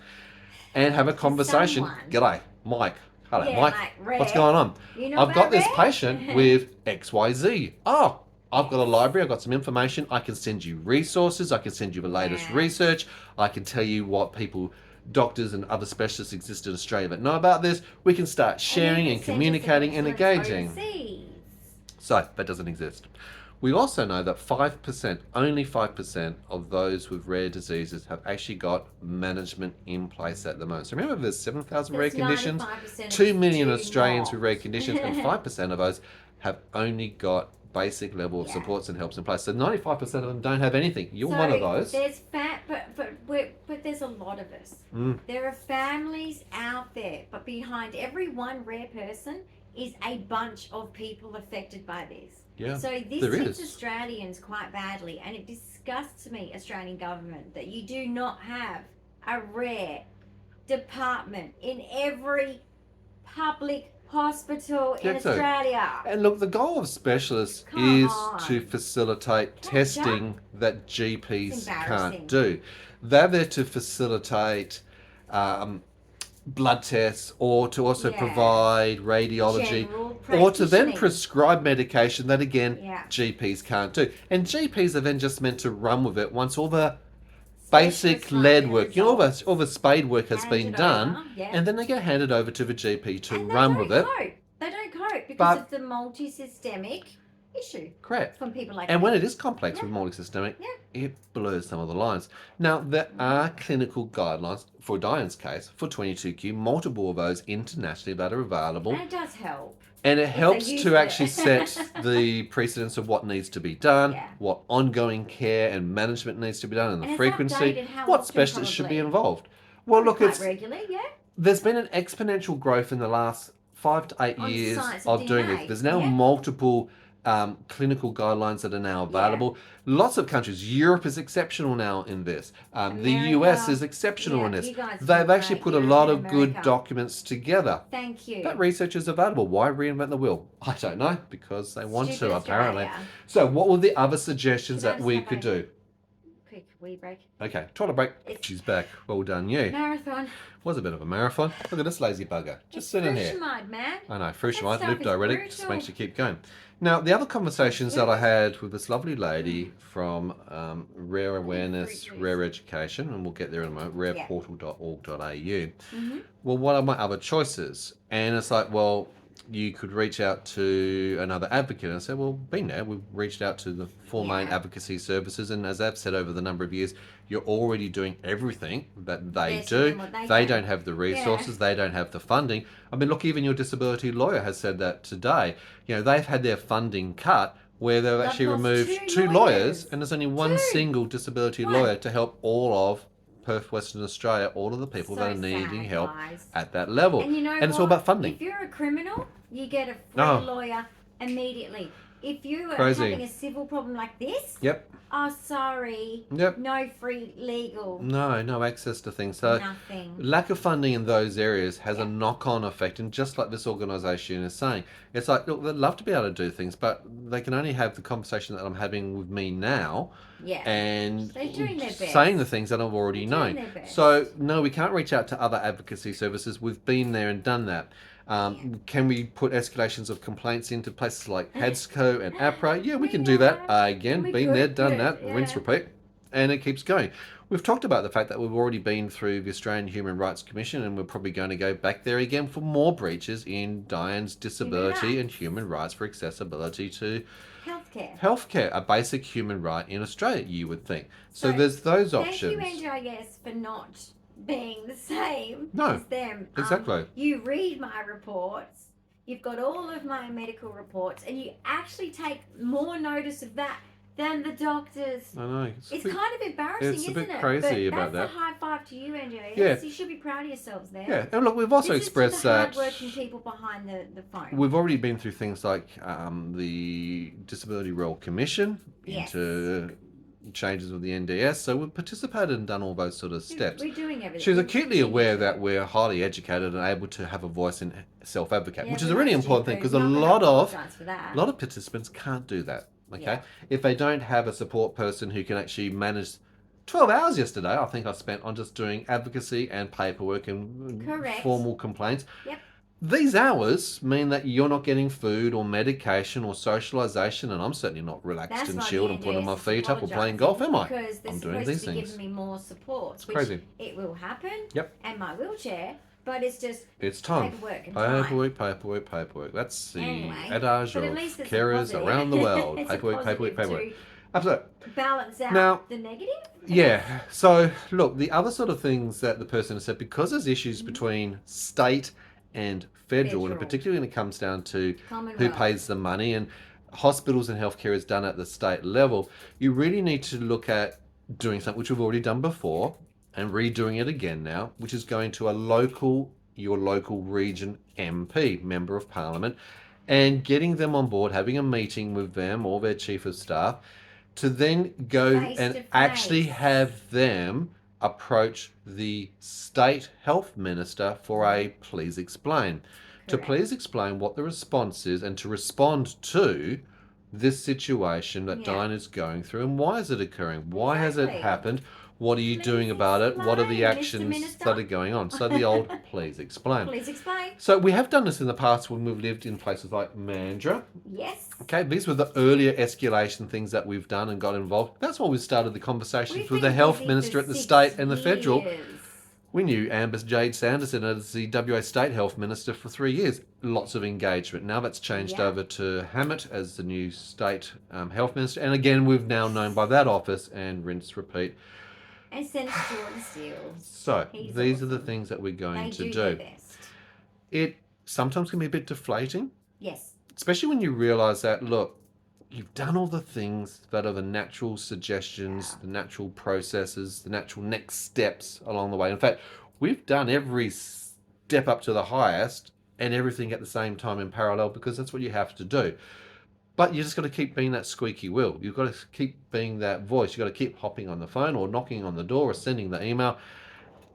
[SPEAKER 1] and have a conversation.
[SPEAKER 2] someone.
[SPEAKER 1] G'day, Mike. Hello,
[SPEAKER 2] Yeah,
[SPEAKER 1] Mike.
[SPEAKER 2] like rare.
[SPEAKER 1] What's going on?
[SPEAKER 2] You know
[SPEAKER 1] I've got
[SPEAKER 2] about
[SPEAKER 1] this
[SPEAKER 2] rare?
[SPEAKER 1] patient with XYZ. Oh, I've got a library. I've got some information. I can send you resources. I can send you the latest
[SPEAKER 2] Yeah.
[SPEAKER 1] research. I can tell you what people, doctors and other specialists exist in Australia that know about this. We can start sharing and communicating and engaging.
[SPEAKER 2] Overseas.
[SPEAKER 1] So that doesn't exist. We also know that 5%, only 5% of those with rare diseases have actually got management in place at the moment. So remember, there's 7,000 rare conditions, 2 million Australians with rare conditions, and 5% of those have only got basic level of supports and helps in place. So 95% of them don't have anything. You're one of those.
[SPEAKER 2] There's but there's a lot of us. There are families out there, but behind every one rare person is a bunch of people affected by this.
[SPEAKER 1] Yeah,
[SPEAKER 2] so this
[SPEAKER 1] there
[SPEAKER 2] hits
[SPEAKER 1] is.
[SPEAKER 2] Australians quite badly, and it disgusts me, Australian government, that you do not have a rare department in every public hospital in Australia.
[SPEAKER 1] And look, the goal of specialists is to facilitate testing that GPs can't do. They're there to facilitate blood tests, or to also provide radiology, or to then prescribe medication that again GPs can't do. And GPs are then just meant to run with it once all the basic lead work, all the spade work has been done, and then they get handed over to the GP to run with it.
[SPEAKER 2] They don't cope because of the multi-systemic issue.
[SPEAKER 1] Correct.
[SPEAKER 2] From people like
[SPEAKER 1] and when it is complex with multisystemic, it blurs some of the lines. Now, there are clinical guidelines, for Dyan's case, for 22q, multiple of those internationally that are available.
[SPEAKER 2] And it does help.
[SPEAKER 1] And it helps to actually set the precedence of what needs to be done, what ongoing care and management needs to be done, and the frequency, what specialists should be involved. Well, look, it's
[SPEAKER 2] regularly,
[SPEAKER 1] there's been an exponential growth in the last 5 to 8 years of doing this. There's now multiple clinical guidelines that are now available. Lots of countries. Europe is exceptional now in this. The US is exceptional in this. They've actually put a lot of good documents together.
[SPEAKER 2] Thank you.
[SPEAKER 1] That research is available. Why reinvent the wheel? I don't know, because they want to, apparently.
[SPEAKER 2] Australia.
[SPEAKER 1] So what were the other suggestions that we could do?
[SPEAKER 2] Quick wee break.
[SPEAKER 1] Okay, toilet break. She's back. Well done, you.
[SPEAKER 2] Marathon.
[SPEAKER 1] Was a bit of a marathon. Look at this lazy bugger. Just sitting here.
[SPEAKER 2] Fruitamide, man.
[SPEAKER 1] I know, fruitamide, loop diuretic, just makes you keep going. Now, the other conversations that I had with this lovely lady from Rare Awareness, Rare Education, and we'll get there in a moment, rareportal.org.au. Well, what are my other choices? And it's like, well, you could reach out to another advocate. And I said, well, been there. We've reached out to the 4 main advocacy services. And as I've said over the number of years, you're already doing everything that they do. They don't have the resources. They don't have the funding. I mean, look, even your disability lawyer has said that today. You know, they've had their funding cut where they've actually removed 2 lawyers, and there's only one single disability lawyer to help all of Perth, Western Australia, all of the people that are needing help at that level.
[SPEAKER 2] And you know
[SPEAKER 1] it's all about funding.
[SPEAKER 2] If you're a criminal, you get a free lawyer immediately. If you are having a civil problem like this, oh, sorry, no free legal.
[SPEAKER 1] No access to things. So
[SPEAKER 2] nothing.
[SPEAKER 1] Lack of funding in those areas has a knock-on effect. And just like this organisation is saying, it's like, look, they'd love to be able to do things, but they can only have the conversation that I'm having with me now. And
[SPEAKER 2] they're doing their best.
[SPEAKER 1] Saying the things that I've already known. So, no, we can't reach out to other advocacy services. We've been there and done that. Can we put escalations of complaints into places like HADSCO and APRA? Yeah, we can do that. Again, been there, done that, rinse, repeat, and it keeps going. We've talked about the fact that we've already been through the Australian Human Rights Commission, and we're probably going to go back there again for more breaches in Dyan's disability and human rights for accessibility to healthcare, a basic human right in Australia, you would think. So there's those options.
[SPEAKER 2] Thank you, NGIS, for not being the same as them.
[SPEAKER 1] Exactly.
[SPEAKER 2] You read my reports, you've got all of my medical reports, and you actually take more notice of that than the doctors.
[SPEAKER 1] I know.
[SPEAKER 2] It's kind of embarrassing, isn't it?
[SPEAKER 1] It's a bit crazy about that.
[SPEAKER 2] That's a high five to you, NGIS.
[SPEAKER 1] Yeah.
[SPEAKER 2] You should be proud of yourselves there.
[SPEAKER 1] Yeah, and look, we've also expressed that
[SPEAKER 2] hard-working people behind the phone.
[SPEAKER 1] We've already been through things like the Disability Royal Commission into changes with the NDS, so we've participated and done all those sort of steps.
[SPEAKER 2] We're doing everything.
[SPEAKER 1] She's acutely aware that we're highly educated and able to have a voice and self-advocate, which is a really important thing, because a lot of participants can't do that. Okay, if they don't have a support person who can actually manage 12 hours yesterday, I think I spent on just doing advocacy and paperwork and formal complaints. These hours mean that you're not getting food or medication or socialisation, and I'm certainly not relaxed
[SPEAKER 2] That's
[SPEAKER 1] and
[SPEAKER 2] why
[SPEAKER 1] chilled
[SPEAKER 2] the
[SPEAKER 1] and putting my
[SPEAKER 2] NDS is
[SPEAKER 1] feet up or playing golf, am I?
[SPEAKER 2] because they're
[SPEAKER 1] I'm doing
[SPEAKER 2] supposed
[SPEAKER 1] these
[SPEAKER 2] to be
[SPEAKER 1] things.
[SPEAKER 2] giving me more support.
[SPEAKER 1] It's crazy.
[SPEAKER 2] It will happen.
[SPEAKER 1] Yep.
[SPEAKER 2] And my wheelchair, but it's just
[SPEAKER 1] It's time.
[SPEAKER 2] paperwork and time.
[SPEAKER 1] Paperwork. That's the
[SPEAKER 2] Anyway,
[SPEAKER 1] adage
[SPEAKER 2] but at
[SPEAKER 1] of
[SPEAKER 2] least it's a
[SPEAKER 1] carers
[SPEAKER 2] positive.
[SPEAKER 1] around the world.
[SPEAKER 2] It's a
[SPEAKER 1] Paperwork.
[SPEAKER 2] positive
[SPEAKER 1] Absolutely.
[SPEAKER 2] to balance out
[SPEAKER 1] Now,
[SPEAKER 2] the negative.
[SPEAKER 1] Yeah. So, look, the other sort of things that the person has said, because there's issues between state and federal, and particularly when it comes down to who
[SPEAKER 2] Commonwealth.
[SPEAKER 1] pays the money, and hospitals and healthcare is done at the state level, you really need to look at doing something which we've already done before and redoing it again now, which is going to your local region MP, Member of Parliament, and getting them on board, having a meeting with them or their chief of staff, to then go and actually have them approach the state health minister for a please explain. To please explain what the response is and to respond to this situation that Dyan is going through and why is it occurring? Why has it happened? What are you doing about it? What are the actions that are going on? So the old please explain.
[SPEAKER 2] Please explain.
[SPEAKER 1] So we have done this in the past when we've lived in places like Mandurah.
[SPEAKER 2] Yes.
[SPEAKER 1] Okay, these were the earlier escalation things that we've done and got involved. That's why we started the conversations with the health minister at the state and the federal. We knew Amber Jade Sanderson as the WA State Health Minister for 3 years. Lots of engagement. Now that's changed over to Hammett as the new State Health Minister. And again, we've now known by that office and rinse, repeat.
[SPEAKER 2] And Senator Jordan Steele.
[SPEAKER 1] So these are the things that we're going to do.
[SPEAKER 2] Their best.
[SPEAKER 1] It sometimes can be a bit deflating.
[SPEAKER 2] Yes.
[SPEAKER 1] Especially when you realise that, look, you've done all the things that are the natural suggestions, the natural processes, the natural next steps along the way. In fact, we've done every step up to the highest and everything at the same time in parallel because that's what you have to do. But you just got to keep being that squeaky wheel. You've got to keep being that voice. You've got to keep hopping on the phone or knocking on the door or sending the email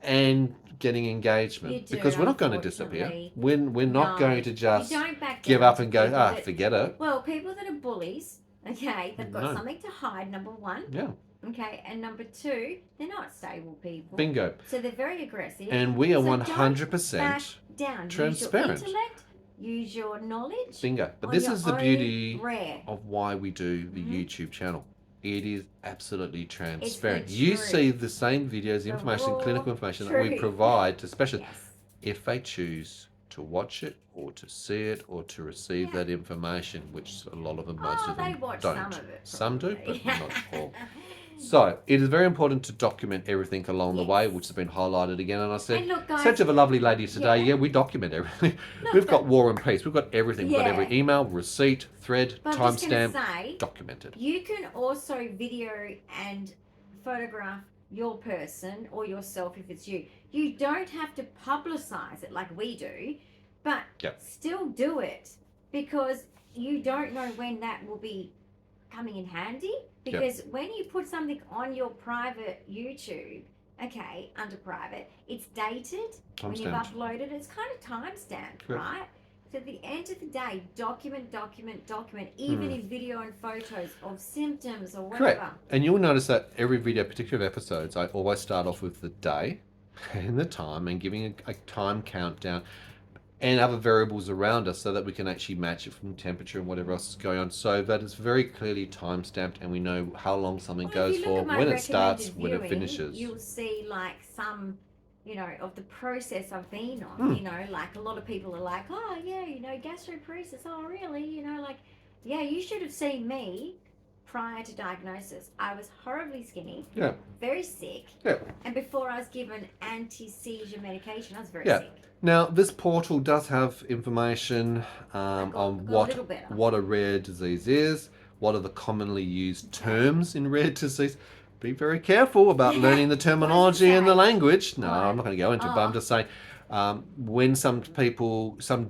[SPEAKER 1] and getting engagement. Because we're not going to disappear. We're not going to just give up and go, forget it.
[SPEAKER 2] Well, people that are bullies, okay, they've got something to hide, number one.
[SPEAKER 1] Yeah.
[SPEAKER 2] Okay, and number two, they're not stable people.
[SPEAKER 1] Bingo.
[SPEAKER 2] So they're very aggressive.
[SPEAKER 1] And we are
[SPEAKER 2] so
[SPEAKER 1] 100% transparent.
[SPEAKER 2] Use your intellect, use your knowledge.
[SPEAKER 1] Bingo. But this is the beauty of why we do the YouTube channel. It is absolutely transparent. You see the same videos, information, clinical information that we provide to specialists if they choose to watch it or to see it or to receive that information, which a lot of them, most of them don't. Some do, but not all. So it is very important to document everything along the way, which has been highlighted again. And I said, said to the lovely lady today, we document everything. We've got War and Peace. We've got everything. We've got every email, receipt, thread, timestamp, documented.
[SPEAKER 2] You can also video and photograph your person or yourself if it's you. You don't have to publicize it like we do, but still do it because you don't know when that will be coming in handy. Because when you put something on your private YouTube, under private, it's dated. When you've uploaded, it's kind of time-stamped, right? So at the end of the day, document, even in video and photos of symptoms or whatever.
[SPEAKER 1] Correct. And you'll notice that every video, particularly of episodes, I always start off with the day and the time and giving a time countdown and other variables around us so that we can actually match it from temperature and whatever else is going on, so that it's very clearly time stamped and we know how long something goes for, when it starts, when it finishes.
[SPEAKER 2] You'll see like some, of the process I've been on, like a lot of people are like, oh yeah, gastroparesis, oh really, you should have seen me prior to diagnosis. I was horribly skinny, very sick, and before I was given anti-seizure medication, I was very sick.
[SPEAKER 1] Now, this portal does have information on what a rare disease is, what are the commonly used terms in rare disease. Be very careful about learning the terminology and the language. No, I'm not going to go into it, but I'm just saying, when some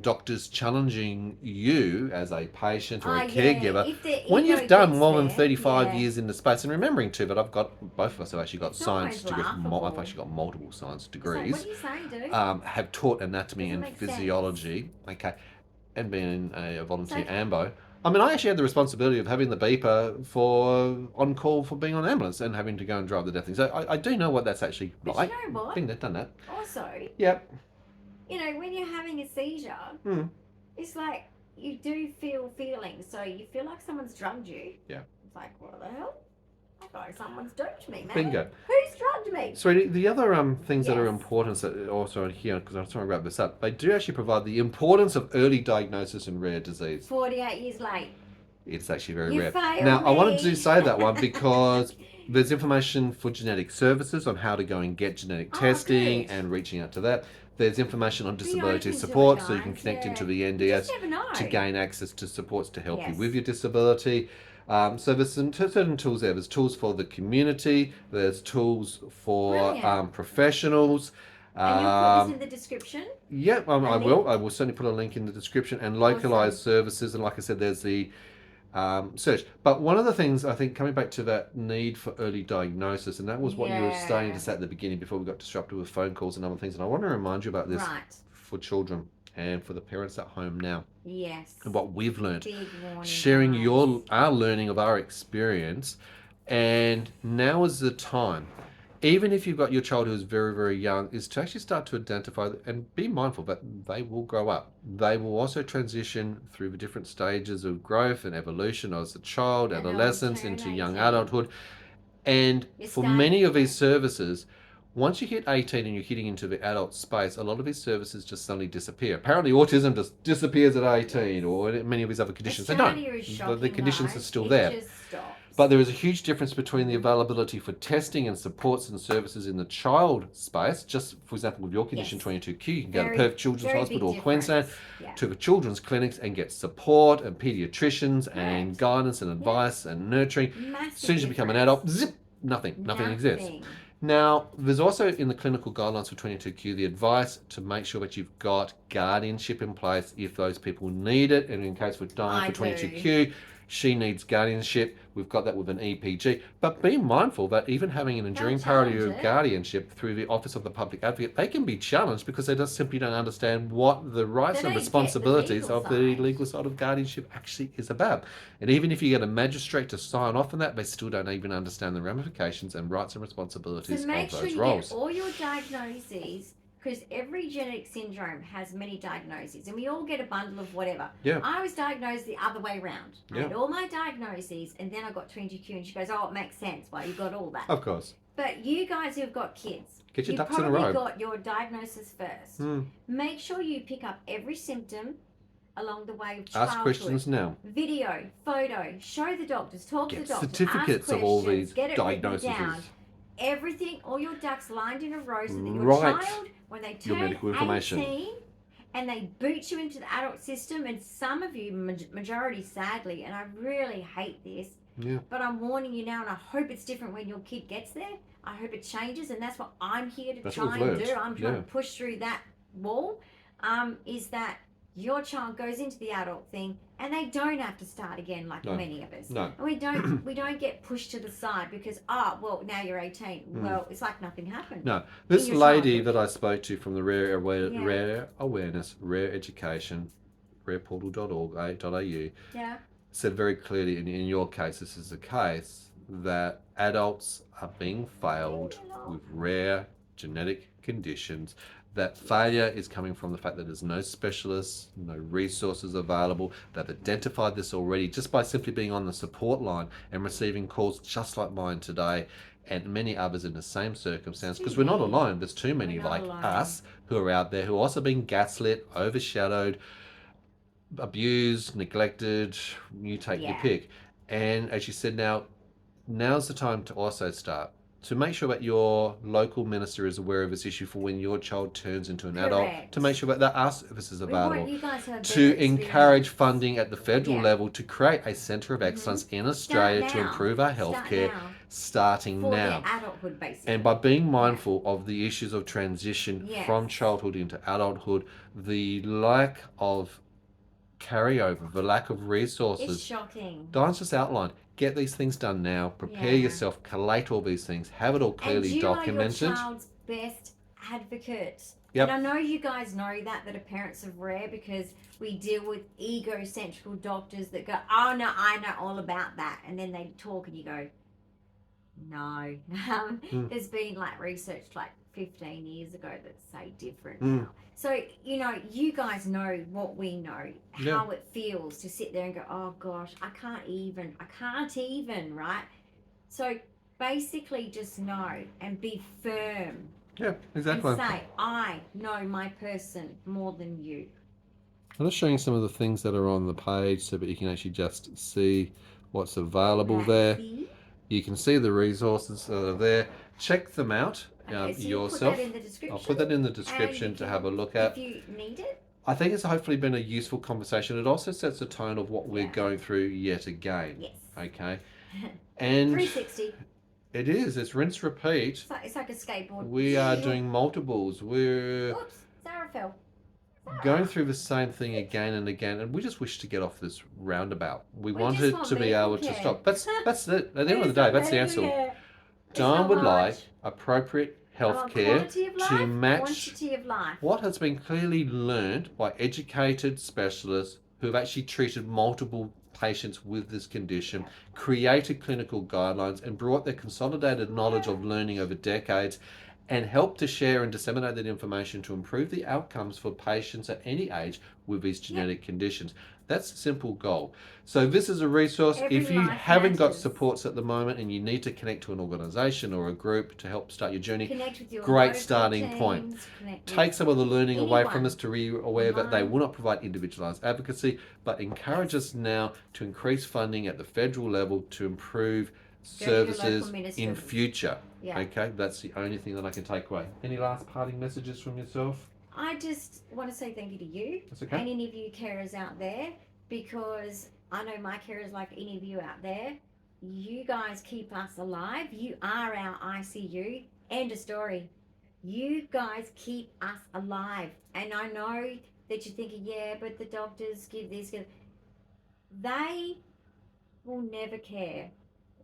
[SPEAKER 1] doctors challenging you as a patient or a caregiver, when you've done more than 35 years in the space, and remembering too, but both of us have actually got science degrees. I've actually got multiple science degrees.
[SPEAKER 2] What are you saying, dude?
[SPEAKER 1] Have taught anatomy and physiology, and been a volunteer AMBO. I mean, I actually had the responsibility of having the beeper on call for being on ambulance and having to go and drive the death thing. So I do know what that's actually like.
[SPEAKER 2] You know what?
[SPEAKER 1] I think they've done that.
[SPEAKER 2] Also, you know, when you're having a seizure, it's like you do feel feelings. So you feel like someone's drugged you.
[SPEAKER 1] Yeah.
[SPEAKER 2] It's like, what the hell? I feel like someone's doped me, man.
[SPEAKER 1] Bingo.
[SPEAKER 2] Who's drugged me?
[SPEAKER 1] So the other things that are
[SPEAKER 2] Yes.
[SPEAKER 1] important that also on here, because I'm trying to wrap this up, they do actually provide the importance of early diagnosis in rare disease.
[SPEAKER 2] 48 years late.
[SPEAKER 1] It's actually very
[SPEAKER 2] You
[SPEAKER 1] rare.
[SPEAKER 2] failed
[SPEAKER 1] Now, I wanted
[SPEAKER 2] me.
[SPEAKER 1] to say that one because there's information for genetic services on how to go and get genetic testing
[SPEAKER 2] good.
[SPEAKER 1] and reaching out to that. There's information on
[SPEAKER 2] Be
[SPEAKER 1] disability
[SPEAKER 2] open to
[SPEAKER 1] support,
[SPEAKER 2] it,
[SPEAKER 1] so you can
[SPEAKER 2] guys.
[SPEAKER 1] connect
[SPEAKER 2] Yeah.
[SPEAKER 1] into the
[SPEAKER 2] You
[SPEAKER 1] NDS
[SPEAKER 2] just never know.
[SPEAKER 1] to gain access to supports to help you
[SPEAKER 2] Yes.
[SPEAKER 1] with your disability. So there's some certain tools there. There's tools for the community. There's tools for
[SPEAKER 2] Brilliant.
[SPEAKER 1] professionals.
[SPEAKER 2] And you'll put this in the description?
[SPEAKER 1] Yeah, I
[SPEAKER 2] link?
[SPEAKER 1] will. I will certainly put a link in the description and localized services. And like I said, there's the search. But one of the things I think, coming back to that need for early diagnosis, and that was what you were starting to say at the beginning before we got disrupted with phone calls and other things. And I want to remind you about this for children and for the parents at home now.
[SPEAKER 2] Yes.
[SPEAKER 1] And what we've learned.
[SPEAKER 2] Big warning.
[SPEAKER 1] Sharing our learning of our experience. And now is the time, even if you've got your child who's very, very young, is to actually start to identify and be mindful that they will grow up. They will also transition through the different stages of growth and evolution as a child, adolescence, into young adulthood. And for many of these services, once you hit 18 and you're hitting into the adult space, a lot of these services just suddenly disappear. Apparently autism just disappears at 18, or many of these other conditions. They don't. The conditions are still there. But there is a huge difference between the availability for testing and supports and services in the child space. Just for example, with your condition 22q, you can go to Perth Children's Hospital or Queensland to the children's clinics and get support and paediatricians and guidance and advice and nurturing. As soon as you become an adult, zip, nothing exists. Now, there's also in the clinical guidelines for 22q the advice to make sure that you've got guardianship in place if those people need it. And in case with Dyan for 22q, she needs guardianship. We've got that with an EPG. But be mindful that even having an enduring priority of guardianship through the Office of the Public Advocate, they can be challenged because they just simply don't understand what the rights and responsibilities of the legal side of guardianship actually is about. And even if you get a magistrate to sign off on that, they still don't even understand the ramifications and rights and responsibilities of those roles. So make sure you get
[SPEAKER 2] all your diagnoses, because every genetic syndrome has many diagnoses, and we all get a bundle of whatever.
[SPEAKER 1] Yeah.
[SPEAKER 2] I was diagnosed the other way around. I had all my diagnoses, and then I got 22q, and she goes, "Oh, it makes sense why you got all that."
[SPEAKER 1] Of course.
[SPEAKER 2] But you guys who've got kids,
[SPEAKER 1] get your ducks in a row.
[SPEAKER 2] You got your diagnosis first. Make sure you pick up every symptom along the way of childhood.
[SPEAKER 1] Ask questions now.
[SPEAKER 2] Video, photo, show the doctors, talk to the doctors,
[SPEAKER 1] certificates of all these diagnoses.
[SPEAKER 2] Everything, all your ducks lined in a row so that your child, when they turn 18 and they boot you into the adult system, and some of you, majority sadly, and I really hate this, but I'm warning you now, and I hope it's different when your kid gets there. I hope it changes, and that's what I'm here to try and do. I'm trying to push through that wall, is that your child goes into the adult thing and they don't have to start again like many of us.
[SPEAKER 1] No.
[SPEAKER 2] And we don't get pushed to the side because, well, now you're 18. Well, it's like nothing happened.
[SPEAKER 1] No. This lady that I spoke to from the Rare Awareness, Rare Education, rareportal.org.au said very clearly, in your case, this is the case, that adults are being failed with rare genetic conditions. That failure is coming from the fact that there's no specialists, no resources available. They've identified this already just by simply being on the support line and receiving calls just like mine today, and many others in the same circumstance, because we're not alone. There's too many like us who are out there who are also being gaslit, overshadowed, abused, neglected, you take your pick. And as you said, now's the time to also start to make sure that your local minister is aware of this issue for when your child turns into an adult, to make sure that there are services available, to encourage funding at the federal level to create a centre of excellence in Australia to improve our healthcare, starting now.
[SPEAKER 2] Adulthood, basically.
[SPEAKER 1] And by being mindful of the issues of transition from childhood into adulthood, the lack of carryover, the lack of resources.
[SPEAKER 2] It's shocking.
[SPEAKER 1] Dyan's just outlined. Get these things done now. Prepare yourself. Collate all these things. Have it all clearly documented.
[SPEAKER 2] And you are your child's best advocate.
[SPEAKER 1] Yep.
[SPEAKER 2] And I know you guys know that are parents of Rare, because we deal with egocentric doctors that go, "Oh no, I know all about that," and then they talk and you go, "No." There's been like research like 15 years ago that say different
[SPEAKER 1] Mm.
[SPEAKER 2] now. So, you know, you guys know what we know,
[SPEAKER 1] Yeah.
[SPEAKER 2] how it feels to sit there and go, oh gosh, I can't even, right? So basically just know and be firm
[SPEAKER 1] Yeah, exactly.
[SPEAKER 2] and say, I know my person more than you.
[SPEAKER 1] I'm just showing some of the things that are on the page so that you can actually just see what's available there. You can see the resources that are there. Check them out
[SPEAKER 2] Okay, so
[SPEAKER 1] yourself.
[SPEAKER 2] Put that in the description.
[SPEAKER 1] I'll put that in the description to have a look at.
[SPEAKER 2] If you need it.
[SPEAKER 1] I think it's hopefully been a useful conversation. It also sets the tone of what we're
[SPEAKER 2] Yeah.
[SPEAKER 1] going through yet again.
[SPEAKER 2] Yes.
[SPEAKER 1] Okay. And
[SPEAKER 2] 360.
[SPEAKER 1] it is. It's rinse repeat.
[SPEAKER 2] It's like a skateboard.
[SPEAKER 1] We are doing multiples. We're
[SPEAKER 2] Oops, Sarah fell.
[SPEAKER 1] going through the same thing again and again, and we just wish to get off this roundabout. We
[SPEAKER 2] just
[SPEAKER 1] wanted
[SPEAKER 2] want
[SPEAKER 1] to be
[SPEAKER 2] medical
[SPEAKER 1] able to
[SPEAKER 2] care.
[SPEAKER 1] stop. That's it. At the end of the day, that's the answer. Dyan would like appropriate health care to match
[SPEAKER 2] quantity of life.
[SPEAKER 1] what has been clearly learned by educated specialists who have actually treated multiple patients with this condition, created clinical guidelines, and brought their consolidated knowledge of learning over decades and help to share and disseminate that information to improve the outcomes for patients at any age with these genetic conditions. That's the simple goal. So this is a resource. If you haven't got supports at the moment and you need to connect to an organisation or a group to help start your journey,
[SPEAKER 2] Connect with your
[SPEAKER 1] great starting point. Take some of the learning away from us to be aware that they will not provide individualised advocacy, but encourage us now to increase funding at the federal level to improve services in future.
[SPEAKER 2] Yeah.
[SPEAKER 1] Okay, that's the only thing that I can take away. Any last parting messages from yourself?
[SPEAKER 2] I just want to say thank you to you
[SPEAKER 1] That's okay.
[SPEAKER 2] and any of you carers out there, because I know my carers, like any of you out there, you guys keep us alive. You are our ICU. End of story. You guys keep us alive. And I know that you're thinking, yeah, but the doctors give this. They will never care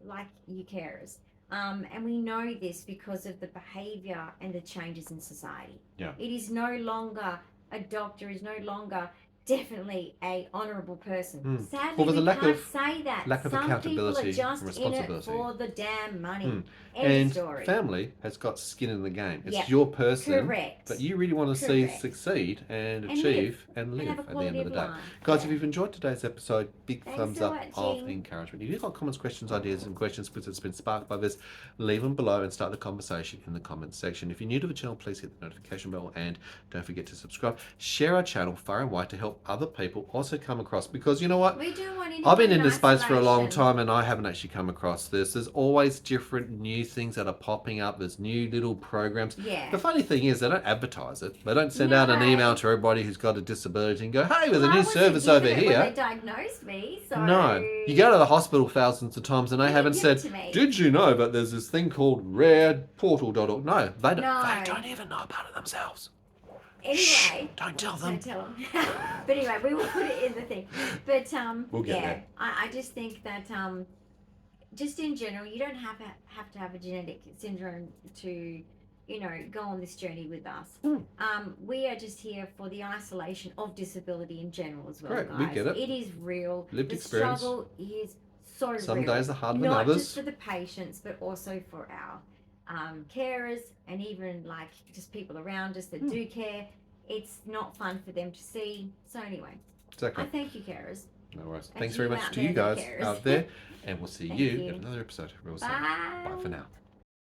[SPEAKER 2] like you carers. And we know this because of the behaviour and the changes in society.
[SPEAKER 1] Yeah.
[SPEAKER 2] It is no longer, a doctor is no longer definitely a honourable person. Sadly,
[SPEAKER 1] well,
[SPEAKER 2] we can't say that.
[SPEAKER 1] Lack of
[SPEAKER 2] Some
[SPEAKER 1] accountability
[SPEAKER 2] people are just
[SPEAKER 1] and
[SPEAKER 2] in it
[SPEAKER 1] responsibility.
[SPEAKER 2] for the damn money.
[SPEAKER 1] And
[SPEAKER 2] story.
[SPEAKER 1] family has got skin in the game. It's
[SPEAKER 2] Yep.
[SPEAKER 1] your person,
[SPEAKER 2] Correct.
[SPEAKER 1] but you really want to see succeed and achieve and live
[SPEAKER 2] have a
[SPEAKER 1] at the end of the day.
[SPEAKER 2] life.
[SPEAKER 1] Guys, if you've enjoyed today's episode, big
[SPEAKER 2] Thanks
[SPEAKER 1] thumbs
[SPEAKER 2] for
[SPEAKER 1] up
[SPEAKER 2] watching.
[SPEAKER 1] of encouragement. If you've got comments, questions, ideas, and questions because it's been sparked by this, leave them below and start the conversation in the comments section. If you're new to the channel, please hit the notification bell and don't forget to subscribe. Share our channel far and wide to help other people also come across, because you know what?
[SPEAKER 2] We do want
[SPEAKER 1] I've been in this space for a long time and I haven't actually come across this. There's always different new things that are popping up. There's new little programs.
[SPEAKER 2] Yeah.
[SPEAKER 1] The funny thing is they don't advertise it. They don't send out an email to everybody who's got a disability and go, hey, there's a new service over here.
[SPEAKER 2] When they diagnosed me, so...
[SPEAKER 1] No. You go to the hospital thousands of times and they haven't said, did you know that there's this thing called raredisease? No, they don't even know about it themselves.
[SPEAKER 2] Anyway,
[SPEAKER 1] shh, don't tell them.
[SPEAKER 2] Don't tell them. But anyway, we will put it in the thing. But
[SPEAKER 1] we'll get there.
[SPEAKER 2] I just think that just in general, you don't have to have a genetic syndrome to, you know, go on this journey with us. We are just here for the isolation of disability in general as well,
[SPEAKER 1] Correct.
[SPEAKER 2] guys.
[SPEAKER 1] We get it.
[SPEAKER 2] It is real.
[SPEAKER 1] Lived
[SPEAKER 2] the
[SPEAKER 1] experience.
[SPEAKER 2] Struggle is so real.
[SPEAKER 1] Some days are harder than
[SPEAKER 2] Not
[SPEAKER 1] others.
[SPEAKER 2] just for the patients, but also for our carers and even like just people around us that do care. It's not fun for them to see. So anyway,
[SPEAKER 1] Exactly.
[SPEAKER 2] I thank you, carers.
[SPEAKER 1] No worries.
[SPEAKER 2] And
[SPEAKER 1] Thanks
[SPEAKER 2] to
[SPEAKER 1] very
[SPEAKER 2] you
[SPEAKER 1] much
[SPEAKER 2] out
[SPEAKER 1] to
[SPEAKER 2] there
[SPEAKER 1] you
[SPEAKER 2] that
[SPEAKER 1] guys
[SPEAKER 2] cares.
[SPEAKER 1] out there. And we'll see
[SPEAKER 2] Thank
[SPEAKER 1] you
[SPEAKER 2] you.
[SPEAKER 1] in another episode real soon.
[SPEAKER 2] Bye.
[SPEAKER 1] Bye for now.